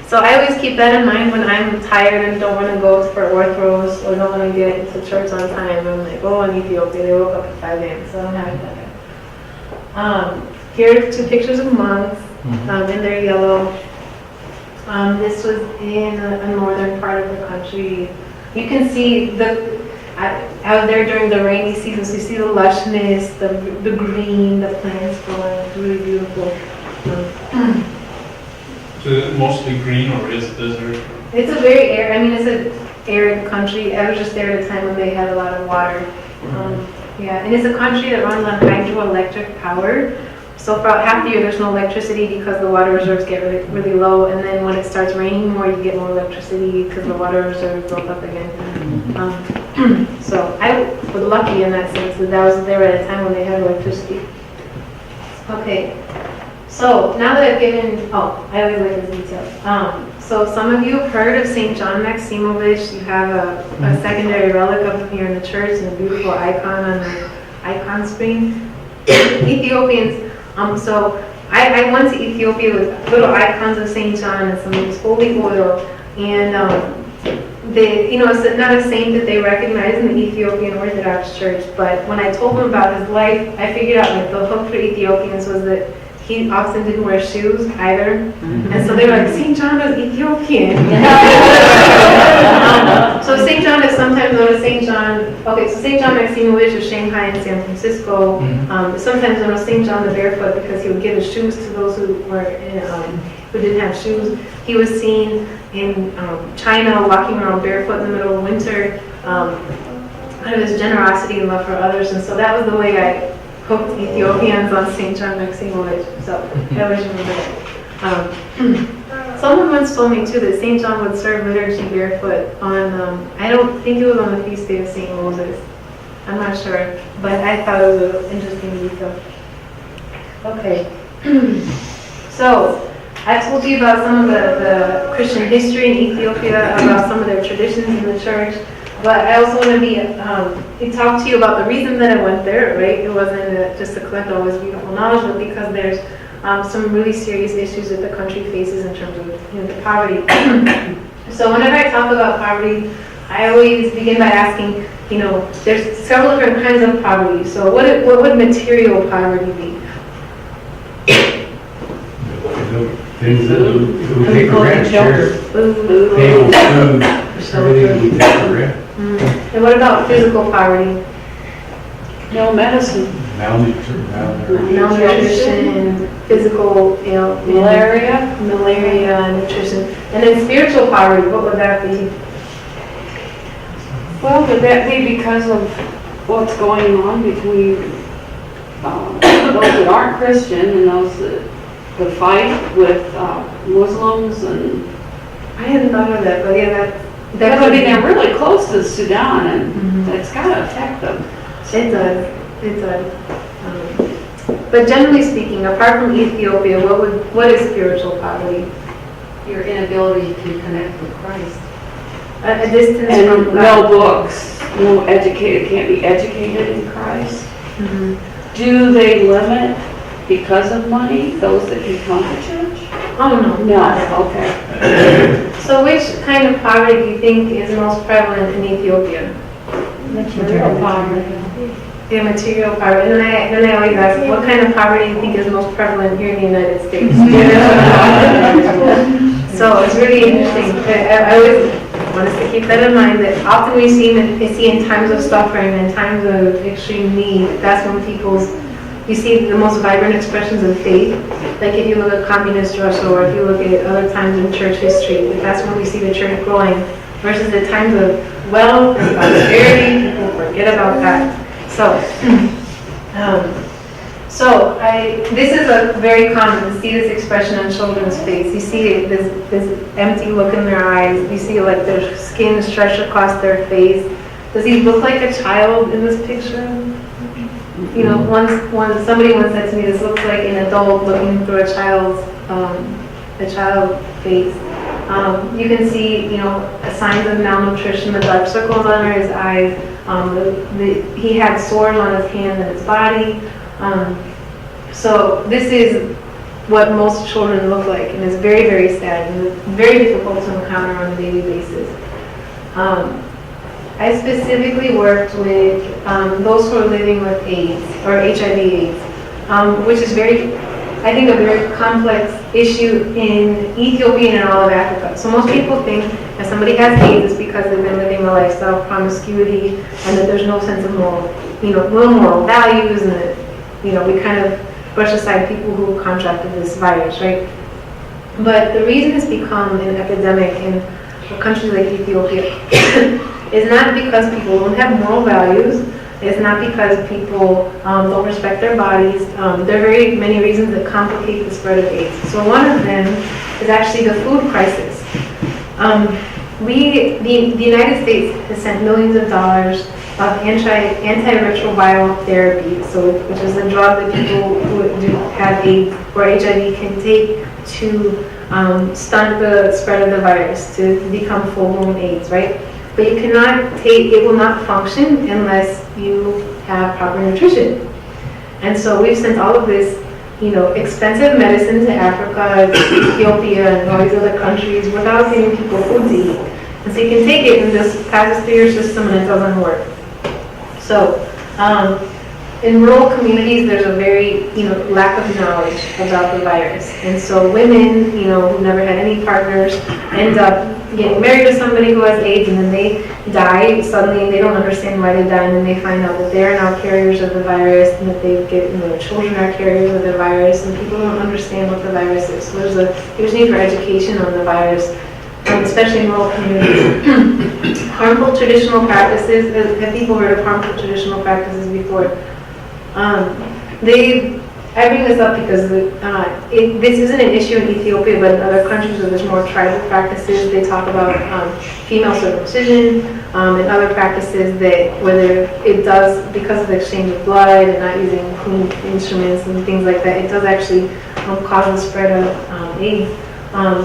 So I always keep that in mind when I'm tired and don't want to go for orthros or don't want to get to church on time. I'm like, oh, in Ethiopia, they woke up at 5 a.m., so I don't have that. Here are 2 pictures of monks, and they're yellow. This was in a northern part of the country. You can see out there during the rainy season, so you see the lushness, the green, the plants growing. It's really beautiful. So is it mostly green or is it desert? It's a very it's an arid country. I was just there at a time when they had a lot of water. Yeah, and it's a country that runs on hydroelectric power. So for about half the year, there's no electricity because the water reserves get really, really low. And then when it starts raining more, you get more electricity because the water reserves built up again. So I was lucky in that sense that I was there at a time when they had electricity. Okay. So now that I've given, I always like the details. So some of you have heard of St. John Maximovich. You have a secondary relic up here in the church and a beautiful icon on the icon screen. Ethiopians, so I went to Ethiopia with little icons of St. John and some of his holy oil. And it's not a saint that they recognize in the Ethiopian Orthodox Church, but when I told them about his life, I figured out like the hook for Ethiopians was that he often didn't wear shoes either. And so they were like, St. John is Ethiopian. So St. John is sometimes known as St. John, okay, so St. John Maximovich of Shanghai and San Francisco, sometimes known as St. John the Barefoot because he would give his shoes to those who who didn't have shoes. He was seen in China walking around barefoot in the middle of winter out of his generosity and love for others. And so that was the way I hooked Ethiopians on St. John Maximovich. So I always remember that. Someone once told me too that St. John would serve liturgy barefoot on, I don't think it was on the feast day of St. Moses. I'm not sure, but I thought it was an interesting detail. Okay. So, I told you about some of the Christian history in Ethiopia, about some of their traditions in the church, but I also want to talk to you about the reason that I went there, right? It wasn't just to collect all this beautiful knowledge, but because there's some really serious issues that the country faces in terms of the poverty. So whenever I talk about poverty, I always begin by asking, there's several different kinds of poverty. So what would material poverty be? Things that we take for granted, sure. Food, Tables, food, everything we take for granted. And what about physical poverty? No medicine. Malnutrition, physical, Malaria. nutrition. And then spiritual poverty, what would that be? Well, could that be because of what's going on between those that aren't Christian and those that the fight with Muslims and... I hadn't thought of that, but yeah, Because I mean, they're really close to Sudan and it's got to affect them. It does. But generally speaking, apart from Ethiopia, what is spiritual poverty? Your inability to connect with Christ. A distance And from no God. books, no educated, can't be educated in Christ. Mhm. Do they limit, because of money, those that can come to church? Oh, no. No, okay. So which kind of poverty do you think is most prevalent in Ethiopia? Material poverty. Yeah, material poverty. And then I always ask, what kind of poverty do you think is most prevalent here in the United States? So it's really interesting. I always want us to keep that in mind, that often we see in times of suffering and times of extreme need, that's when you see the most vibrant expressions of faith. Like if you look at communist Russia, or if you look at other times in church history, that's when we see the church growing, versus the times of wealth and prosperity, people forget about that. This is a very common to see this expression on children's face. You see this empty look in their eyes. You see like their skin stretched across their face. Does he look like a child in this picture? Somebody once said to me, this looks like an adult looking through a child's face. You can see, signs of malnutrition, the dark circles under his eyes. He had sores on his hands and his body. So this is what most children look like, and it's very, very sad, and it's very difficult to encounter on a daily basis. I specifically worked with those who are living with AIDS, or HIV/AIDS, which is I think a very complex issue in Ethiopia and all of Africa. So most people think if somebody has AIDS, it's because they've been living a lifestyle of promiscuity, and that there's no sense of moral values, and that, we kind of brush aside people who contracted this virus, right? But the reason it's become an epidemic in countries like Ethiopia is not because people don't have moral values. It's not because people don't respect their bodies. There are very many reasons that complicate the spread of AIDS. So one of them is actually the food crisis. The United States has sent millions of dollars of antiretroviral therapy, which is a drug that people who have AIDS or HIV can take to stunt the spread of the virus to become full-blown AIDS, right? But you cannot take, it will not function unless you have proper nutrition. And so we've sent all of this, expensive medicine to Africa, Ethiopia, and all these other countries without giving people food to eat. And so you can take it and just pass it through your system and it doesn't work. So, in rural communities, there's a very, lack of knowledge about the virus. And so women, who never had any partners end up getting married to somebody who has AIDS, and then they die suddenly, and they don't understand why they die, and then they find out that they're now carriers of the virus, and that they get, children are carriers of the virus, and people don't understand what the virus is. So there's a huge need for education on the virus, especially in rural communities. Harmful traditional practices, have people heard of harmful traditional practices before? I bring this up because this isn't an issue in Ethiopia, but in other countries where there's more tribal practices, they talk about female circumcision and other practices that whether it does, because of the exchange of blood and not using clean instruments and things like that, it does actually cause the spread of AIDS.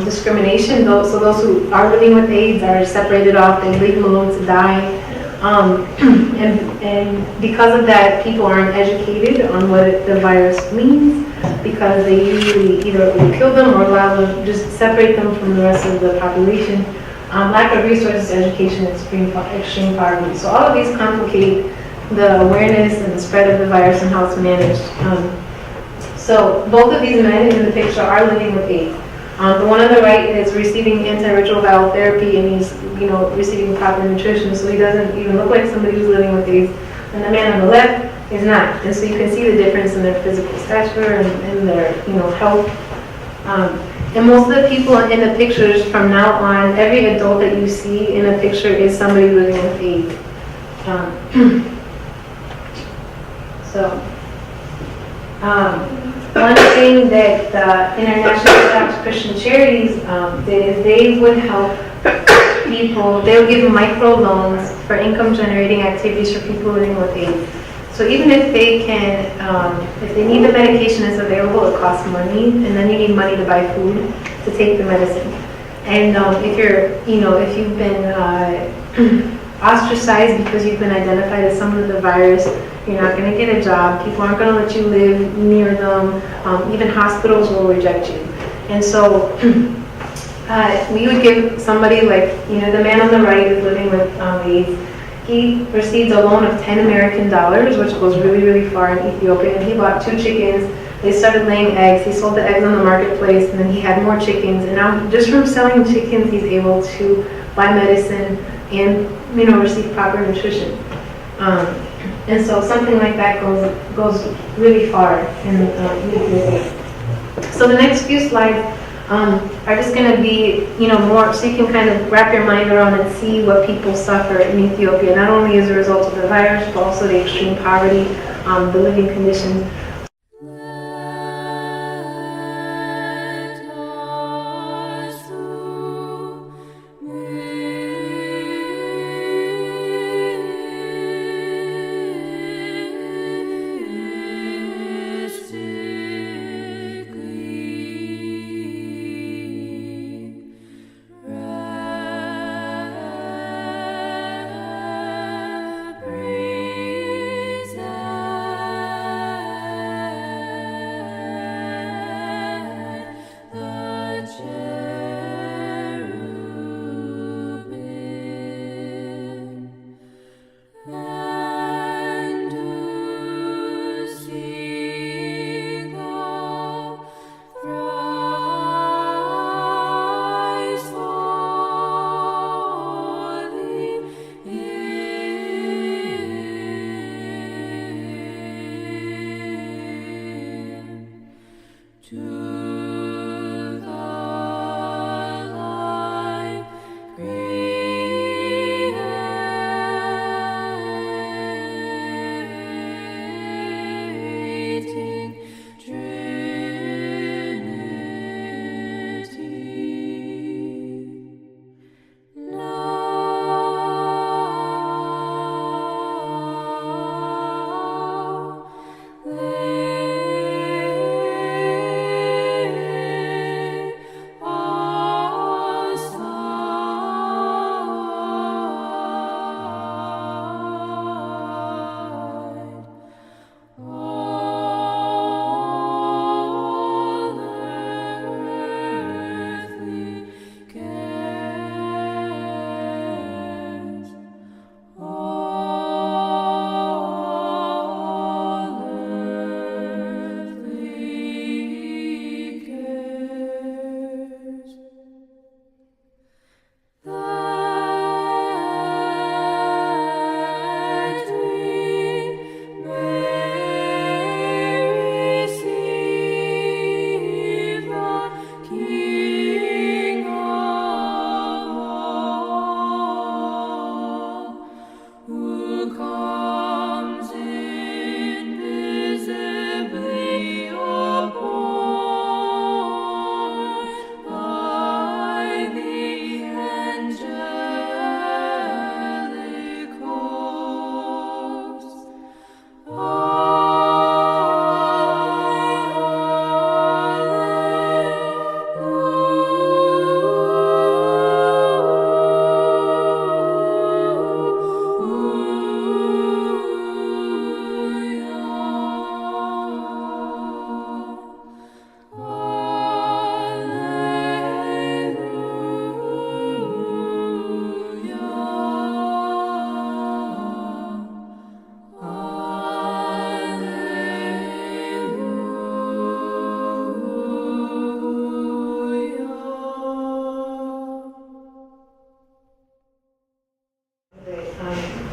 Discrimination, so those who are living with AIDS are separated off and leave them alone to die. And because of that, people aren't educated on what the virus means, because they usually either will kill them or allow them, just separate them from the rest of the population. Lack of resources, education, and extreme poverty. So all of these complicate the awareness and the spread of the virus and how it's managed. So both of these men in the picture are living with AIDS. The one on the right is receiving antiretroviral therapy, and he's, receiving proper nutrition, so he doesn't even look like somebody who's living with AIDS. And the man on the left is not. And so you can see the difference in their physical stature and their, health. And most of the people in the pictures from now on, every adult that you see in a picture is somebody living with AIDS. One thing that the International Orthodox Christian Charities did is they would help people, they would give micro loans for income generating activities for people living with AIDS. So even if they can, if they need the medication that's available, it costs money, and then you need money to buy food to take the medicine. And if you're, if you've been ostracized because you've been identified as someone with the virus, you're not going to get a job. People aren't going to let you live near them. Even hospitals will reject you. And so we would give somebody like, the man on the right is living with AIDS. He received a loan of $10 American, which goes really, really far in Ethiopia. And he bought 2 chickens. They started laying eggs. He sold the eggs on the marketplace, and then he had more chickens. And now, just from selling chickens, he's able to buy medicine and, receive proper nutrition. And so something like that goes really far in Ethiopia. So the next few slides are just going to be, more so you can kind of wrap your mind around and see what people suffer in Ethiopia, not only as a result of the virus, but also the extreme poverty, the living conditions.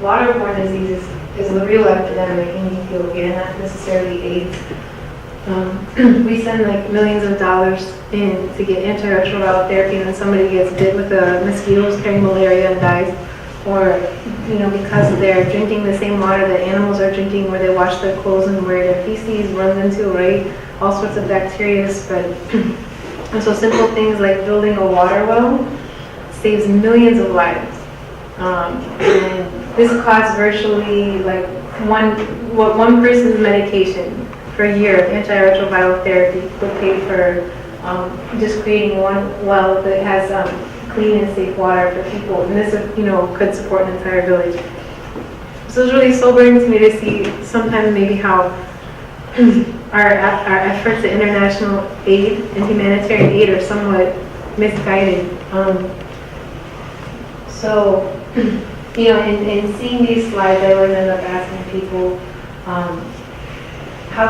waterborne diseases is a real epidemic in Ethiopia, not necessarily AIDS. We send like millions of dollars in to get antiretroviral therapy, and then somebody gets bit with a mosquito carrying malaria and dies. Or, because they're drinking the same water that animals are drinking, where they wash their clothes and where their feces runs into, right? All sorts of bacteria spread. And so simple things like building a water well saves millions of lives. And this costs virtually like one person's medication per year of antiretroviral therapy would pay for just creating one well that has clean and safe water for people. And this, could support an entire village. So it's really sobering to me to see sometimes maybe how our efforts at international aid and humanitarian aid are somewhat misguided. In seeing these slides, I always end up asking people, how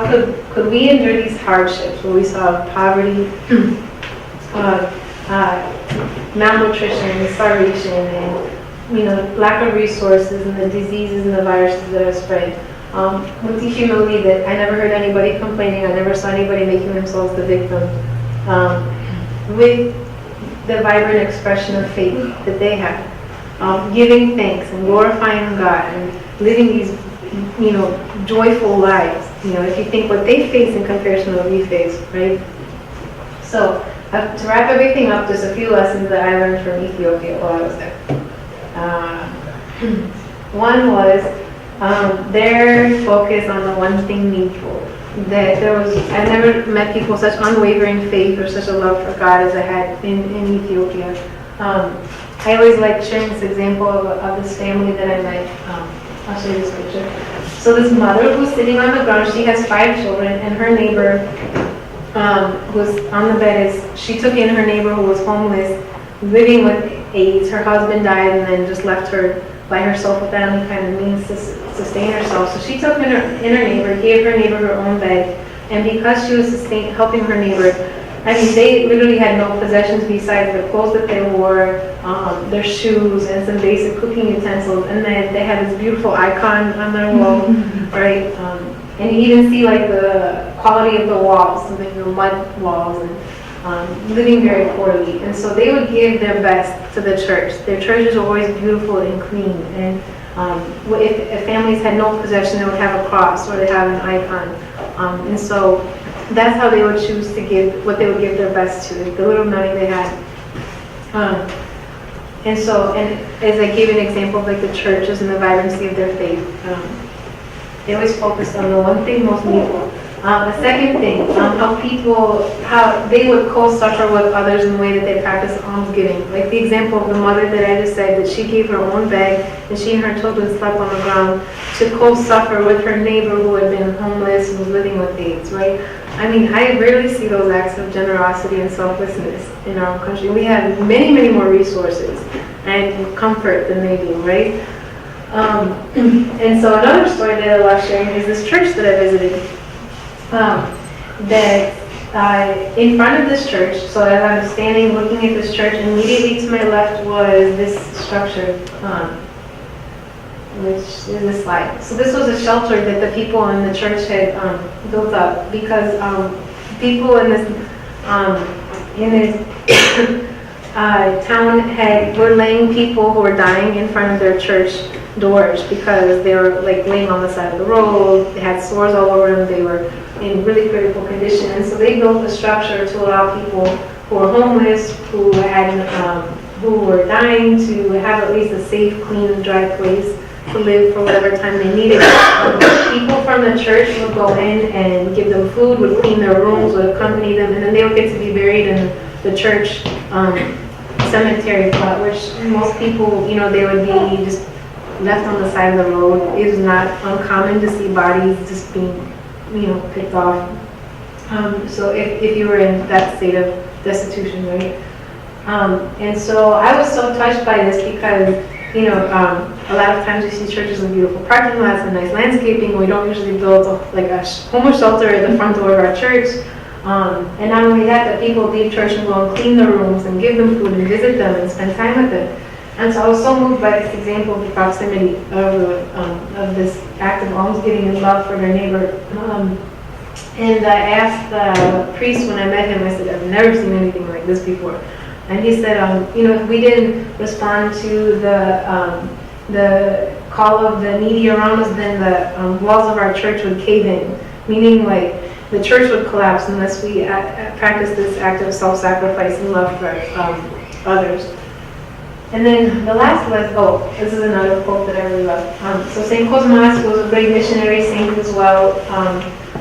could we endure these hardships where we saw poverty, malnutrition, starvation, and lack of resources, and the diseases and the viruses that are spread. With the humility that I never heard anybody complaining, I never saw anybody making themselves the victim. With the vibrant expression of faith that they have, giving thanks and glorifying God and living these, joyful lives. If you think what they face in comparison to what we face, right? So, to wrap everything up, just a few lessons that I learned from Ethiopia while I was there. One was their focus on the one thing needful. I never met people with such unwavering faith or such a love for God as I had in Ethiopia. I always like sharing this example of this family that I met. I'll show you this picture. So this mother who's sitting on the ground, she has 5 children, and her neighbor who's on the bed she took in her neighbor who was homeless, living with AIDS. Her husband died and then just left her by herself without any kind of means to sustain herself. So she took in her neighbor, gave her neighbor her own bed, and because she was helping her neighbor, they literally had no possessions besides the clothes that they wore, their shoes, and some basic cooking utensils. And then they had this beautiful icon on their wall, right? And you even see like the quality of the walls, mud walls, and living very poorly. And so they would give their best to the church. Their churches were always beautiful and clean. And if families had no possession, they would have a cross or they have an icon. And so that's how they would choose to give what they would give their best to, the little money they had. And as I gave an example of like the churches and the vibrancy of their faith, they always focused on the one thing most needful. The second thing, how they would co-suffer with others in the way that they practice almsgiving. Like the example of the mother that I just said, that she gave her own bed and she and her children slept on the ground to co-suffer with her neighbor who had been homeless and was living with AIDS, right? I rarely see those acts of generosity and selflessness in our own country. We have many, many more resources and comfort than they do, right? And so another story that I love sharing is this church that I visited. In front of this church, so as I was standing looking at this church, immediately to my left was this structure, which is this slide. So this was a shelter that the people in the church had built up because people in this town were laying people who were dying in front of their church doors because they were like laying on the side of the road. They had sores all over them. They were in really critical condition, and so they built a structure to allow people who were homeless, who were dying, to have at least a safe, clean, and dry place to live for whatever time they needed. People from the church would go in and give them food, would clean their rooms, would accompany them, and then they would get to be buried in the church cemetery plot, which most people, they would be just left on the side of the road. It is not uncommon to see bodies just being, picked off. So if you were in that state of destitution, right? And so I was so touched by this because, a lot of times we see churches with beautiful parking lots and nice landscaping. We don't usually build a homeless shelter at the front door of our church. And not only that, people leave church and go and clean their rooms and give them food and visit them and spend time with them. And so I was so moved by this example of the proximity of this act of alms giving and love for their neighbor. And I asked the priest when I met him, I said, I've never seen anything like this before. And he said, if we didn't respond to the call of the needy around us, then the walls of our church would cave in. Meaning, like, the church would collapse unless we practice this act of self-sacrifice and love for others. And then the last this is another quote that I really love. So St. Cosmas was a great missionary saint as well.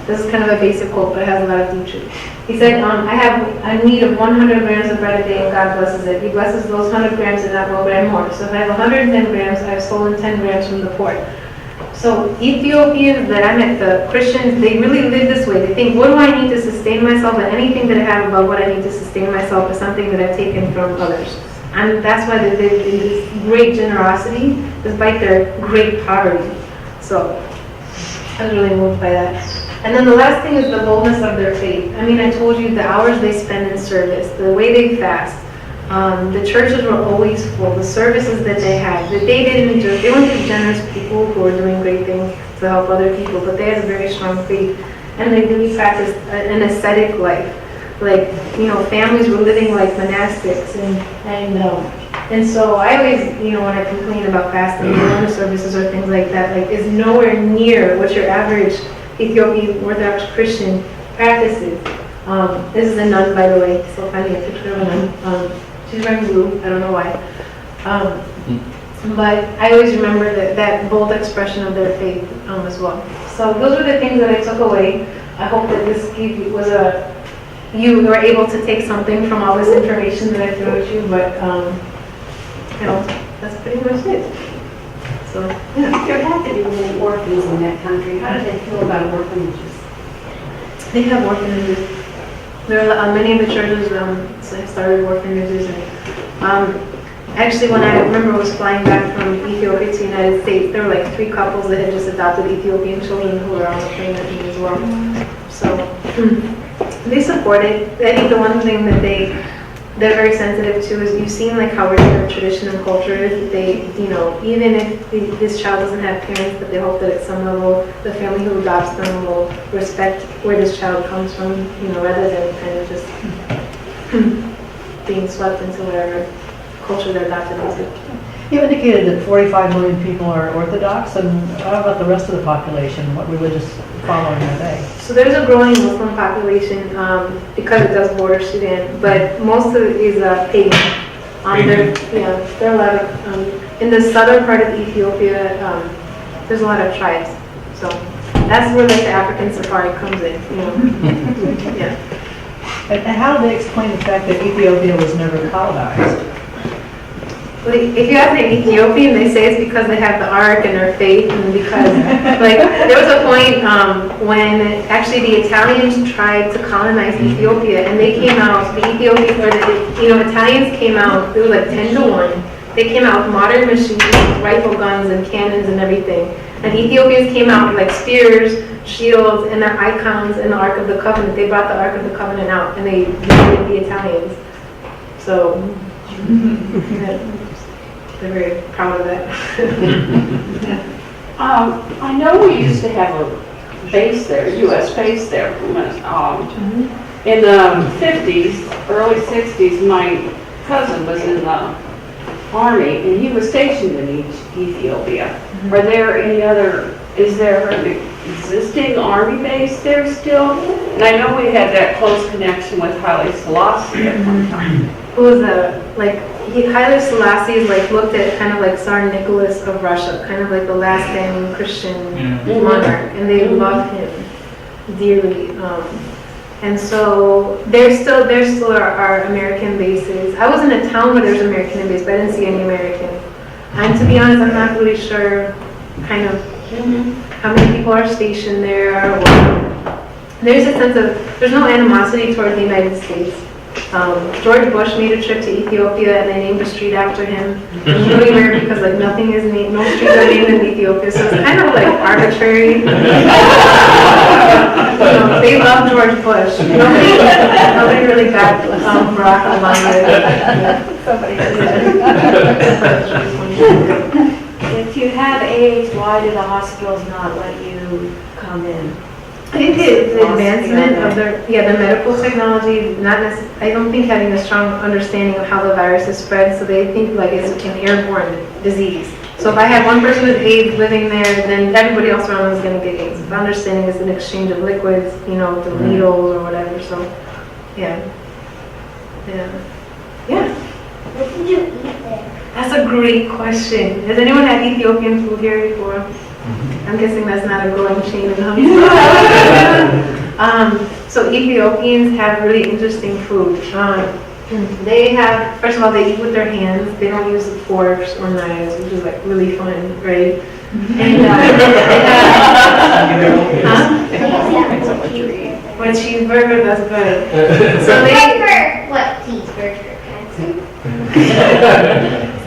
This is kind of a basic quote, but it has a lot of deep truth. He said, I have a need of 100 grams of bread a day, and God blesses it. He blesses those 100 grams and not 1 gram more. So if I have 110 grams, I have stolen 10 grams from the poor. So Ethiopians that I met, the Christians, they really live this way. They think, what do I need to sustain myself? And anything that I have above what I need to sustain myself is something that I've taken from others. And that's why they live in this great generosity, despite their great poverty. So I was really moved by that. And then the last thing is the boldness of their faith. I mean, I told you the hours they spend in service, the way they fast. The churches were always full. The services that they had, that they didn't do, they weren't just generous people who were doing great things to help other people, but they had a very strong faith, and they really practiced an ascetic life. Like, families were living like monastics, and so I always, when I complain about fasting, going to services or things like that, like, is nowhere near what your average Ethiopian Orthodox Christian practices. This is a nun, by the way, so finding a picture of a nun. She's wearing blue, I don't know why. But I always remember that bold expression of their faith as well. So those were the things that I took away. I hope that this you were able to take something from all this information that I threw at you, but that's pretty much it. So, yeah. There had to be many orphans in that country. How do they feel about orphanages? They have orphanages. There are many of the churches started orphanages. And actually, when I remember I was flying back from Ethiopia to the United States, there were like 3 couples that had just adopted Ethiopian children who were on the plane with me as well. So they support it. I think the one thing that they're very sensitive to is, you've seen like how rich their tradition and culture is. They, even if this child doesn't have parents, but they hope that at some level the family who adopts them will respect where this child comes from, rather than kind of just being swept into whatever culture they're adopted into. You indicated that 45 million people are Orthodox, and how about the rest of the population? What religious following are they? So there's a growing Muslim population because it does border Sudan, but most of it is pagan. There are a lot of, in the southern part of Ethiopia, there's a lot of tribes. So that's where like the African safari comes in. Yeah. And how do they explain the fact that Ethiopia was never colonized? Well, if you ask an Ethiopian, they say it's because they have the Ark and their faith, and because, like, there was a point when actually the Italians tried to colonize Ethiopia, and they came out, Italians came out, it was like 10 to 1. They came out with modern machines, rifle guns and cannons and everything. And Ethiopians came out with like spears, shields, and their icons and the Ark of the Covenant. They brought the Ark of the Covenant out, and they defeated the Italians. So, they're very proud of that. I know we used to have a base there, a U.S. base there. In the 50s, early 60s, my cousin was in the Army, and he was stationed in Ethiopia. Are there is there an existing Army base there still? And I know we had that close connection with Haile Selassie at one time. Who was Haile Selassie is looked at kind of like Tsar Nicholas of Russia, kind of like the last standing Christian monarch, and they love him dearly. And so there still are American bases. I was in a town where there's American base, but I didn't see any American. And to be honest, I'm not really sure kind of how many people are stationed there. There's a sense of, there's no animosity toward the United States. George Bush made a trip to Ethiopia and they named a street after him. It's really weird because like nothing is named, no streets are named in Ethiopia, so it's kind of like arbitrary. They love George Bush. Nobody really got Barack Obama. Somebody If you have AIDS, why do the hospitals not let you come in? I think it's the advancement of the medical technology, I don't think having a strong understanding of how the virus is spread, so they think like it's an airborne disease. So if I have one person with AIDS living there, then everybody else around them is going to get AIDS. The understanding is an exchange of liquids, the needles or whatever, so, yeah. What did you eat there? That's a great question. Has anyone had Ethiopian food here before? I'm guessing that's not a growing chain in Huntsville. So Ethiopians have really interesting food. They have, first of all, they eat with their hands. They don't use forks or knives, which is like really fun, right? And what cheeseburger, that's good. So What cheeseburger?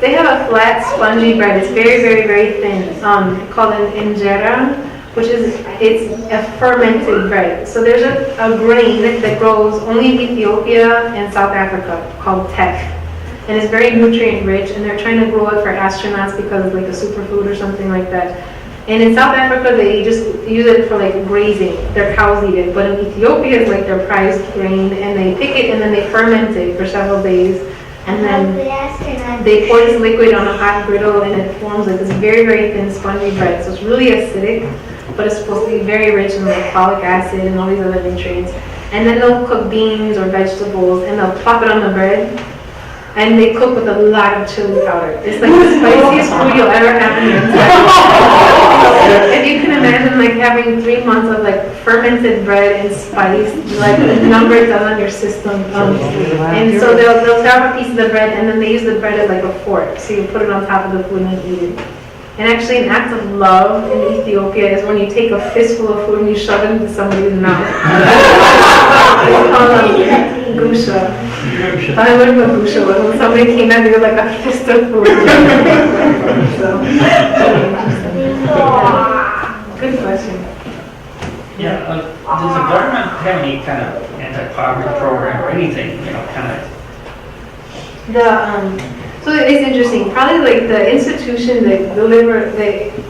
they have a flat, spongy bread. It's very, very, very thin, called an injera, which is, it's a fermented bread. So there's a grain that grows only in Ethiopia and South Africa called teff. And it's very nutrient rich, and they're trying to grow it for astronauts because it's like a superfood or something like that. And in South Africa, they just use it for like grazing. Their cows eat it. But in Ethiopia, it's like their prized grain, and they pick it and then they ferment it for several days. And then they pour this liquid on a hot griddle and it forms like this very, very thin, spongy bread. So it's really acidic, but it's supposed to be very rich in like folic acid and all these other nutrients. And then they'll cook beans or vegetables and they'll plop it on the bread. And they cook with a lot of chili powder. It's like the spiciest food you'll ever have in your entire life. If you can imagine like having 3 months of like fermented bread and spice, like the number it's on your system. And so they'll have a piece of the bread and then they use the bread as like a fork. So you put it on top of the food and eat it. And actually an act of love in Ethiopia is when you take a fistful of food and you shove it into somebody's mouth. It's called gusha. I learned what gusha was. When somebody came at me with like a fist of food. Good question. Yeah, does the government have any kind of anti-poverty program or anything, So it's interesting. Probably like the institution that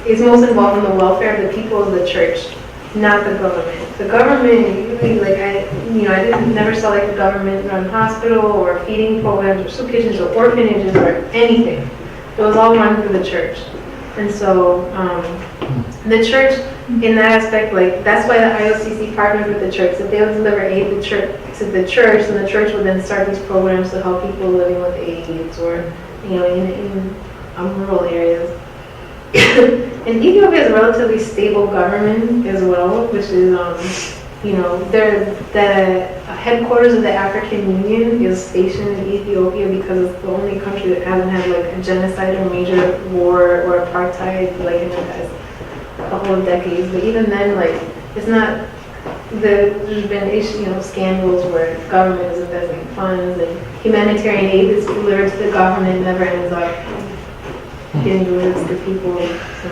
is most involved in the welfare of the people is the church, not the government. The government usually, like I never saw like a government-run hospital or feeding programs or soup kitchens or orphanages or anything. It was all run through the church, and so the church, in that aspect, like that's why the IOCC partnered with the church. If they would deliver aid to the church, and the church would then start these programs to help people living with AIDS or in rural areas. And Ethiopia is a relatively stable government as well, which is, the headquarters of the African Union is stationed in Ethiopia because it's the only country that hasn't had like a genocide or major war or apartheid like in the past couple of decades. But even then, like it's not. There's been scandals where government is embezzling funds and humanitarian aid that's delivered to the government never ends up getting delivered to the people. So,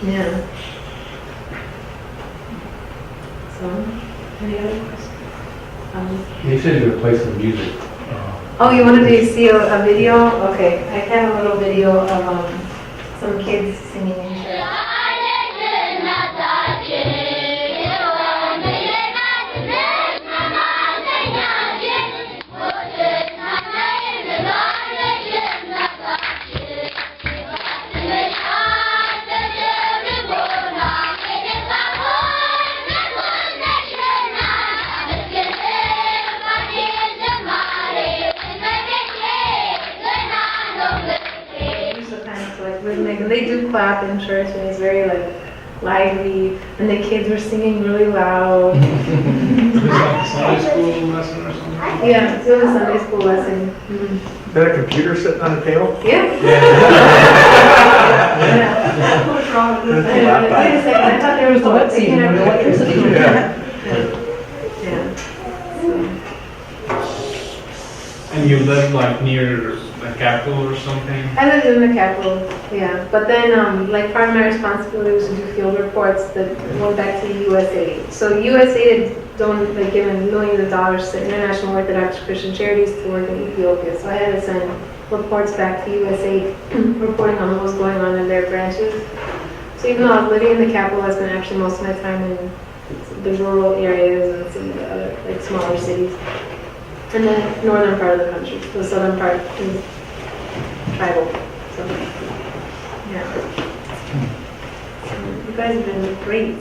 yeah. So, any other questions? You said you would play some music. Oh, you wanted to see a video? Okay, I have a little video of some kids singing in church. And they do clap in church, and it's very like lively, and the kids were singing really loud. Is this like a Sunday school lesson or something? Yeah, it was a Sunday school lesson. Mm-hmm. Is that a computer sitting on the table? Yeah. What's wrong with Wait a this? second, I thought there was The wet season, the electricity. Yeah. And you live like near the capital or something? I lived in the capital, yeah. But then, like, part of my responsibility was to do field reports that went back to the USAID. So USAID had like given millions of dollars to International Orthodox Christian Charities to work in Ethiopia. So I had to send reports back to USAID, reporting on what was going on in their branches. So even though I was living in the capital, I spent actually most of my time in the rural areas and some of the other, like, smaller cities. And the northern part of the country, the southern part is tribal. So, yeah. You guys have been great.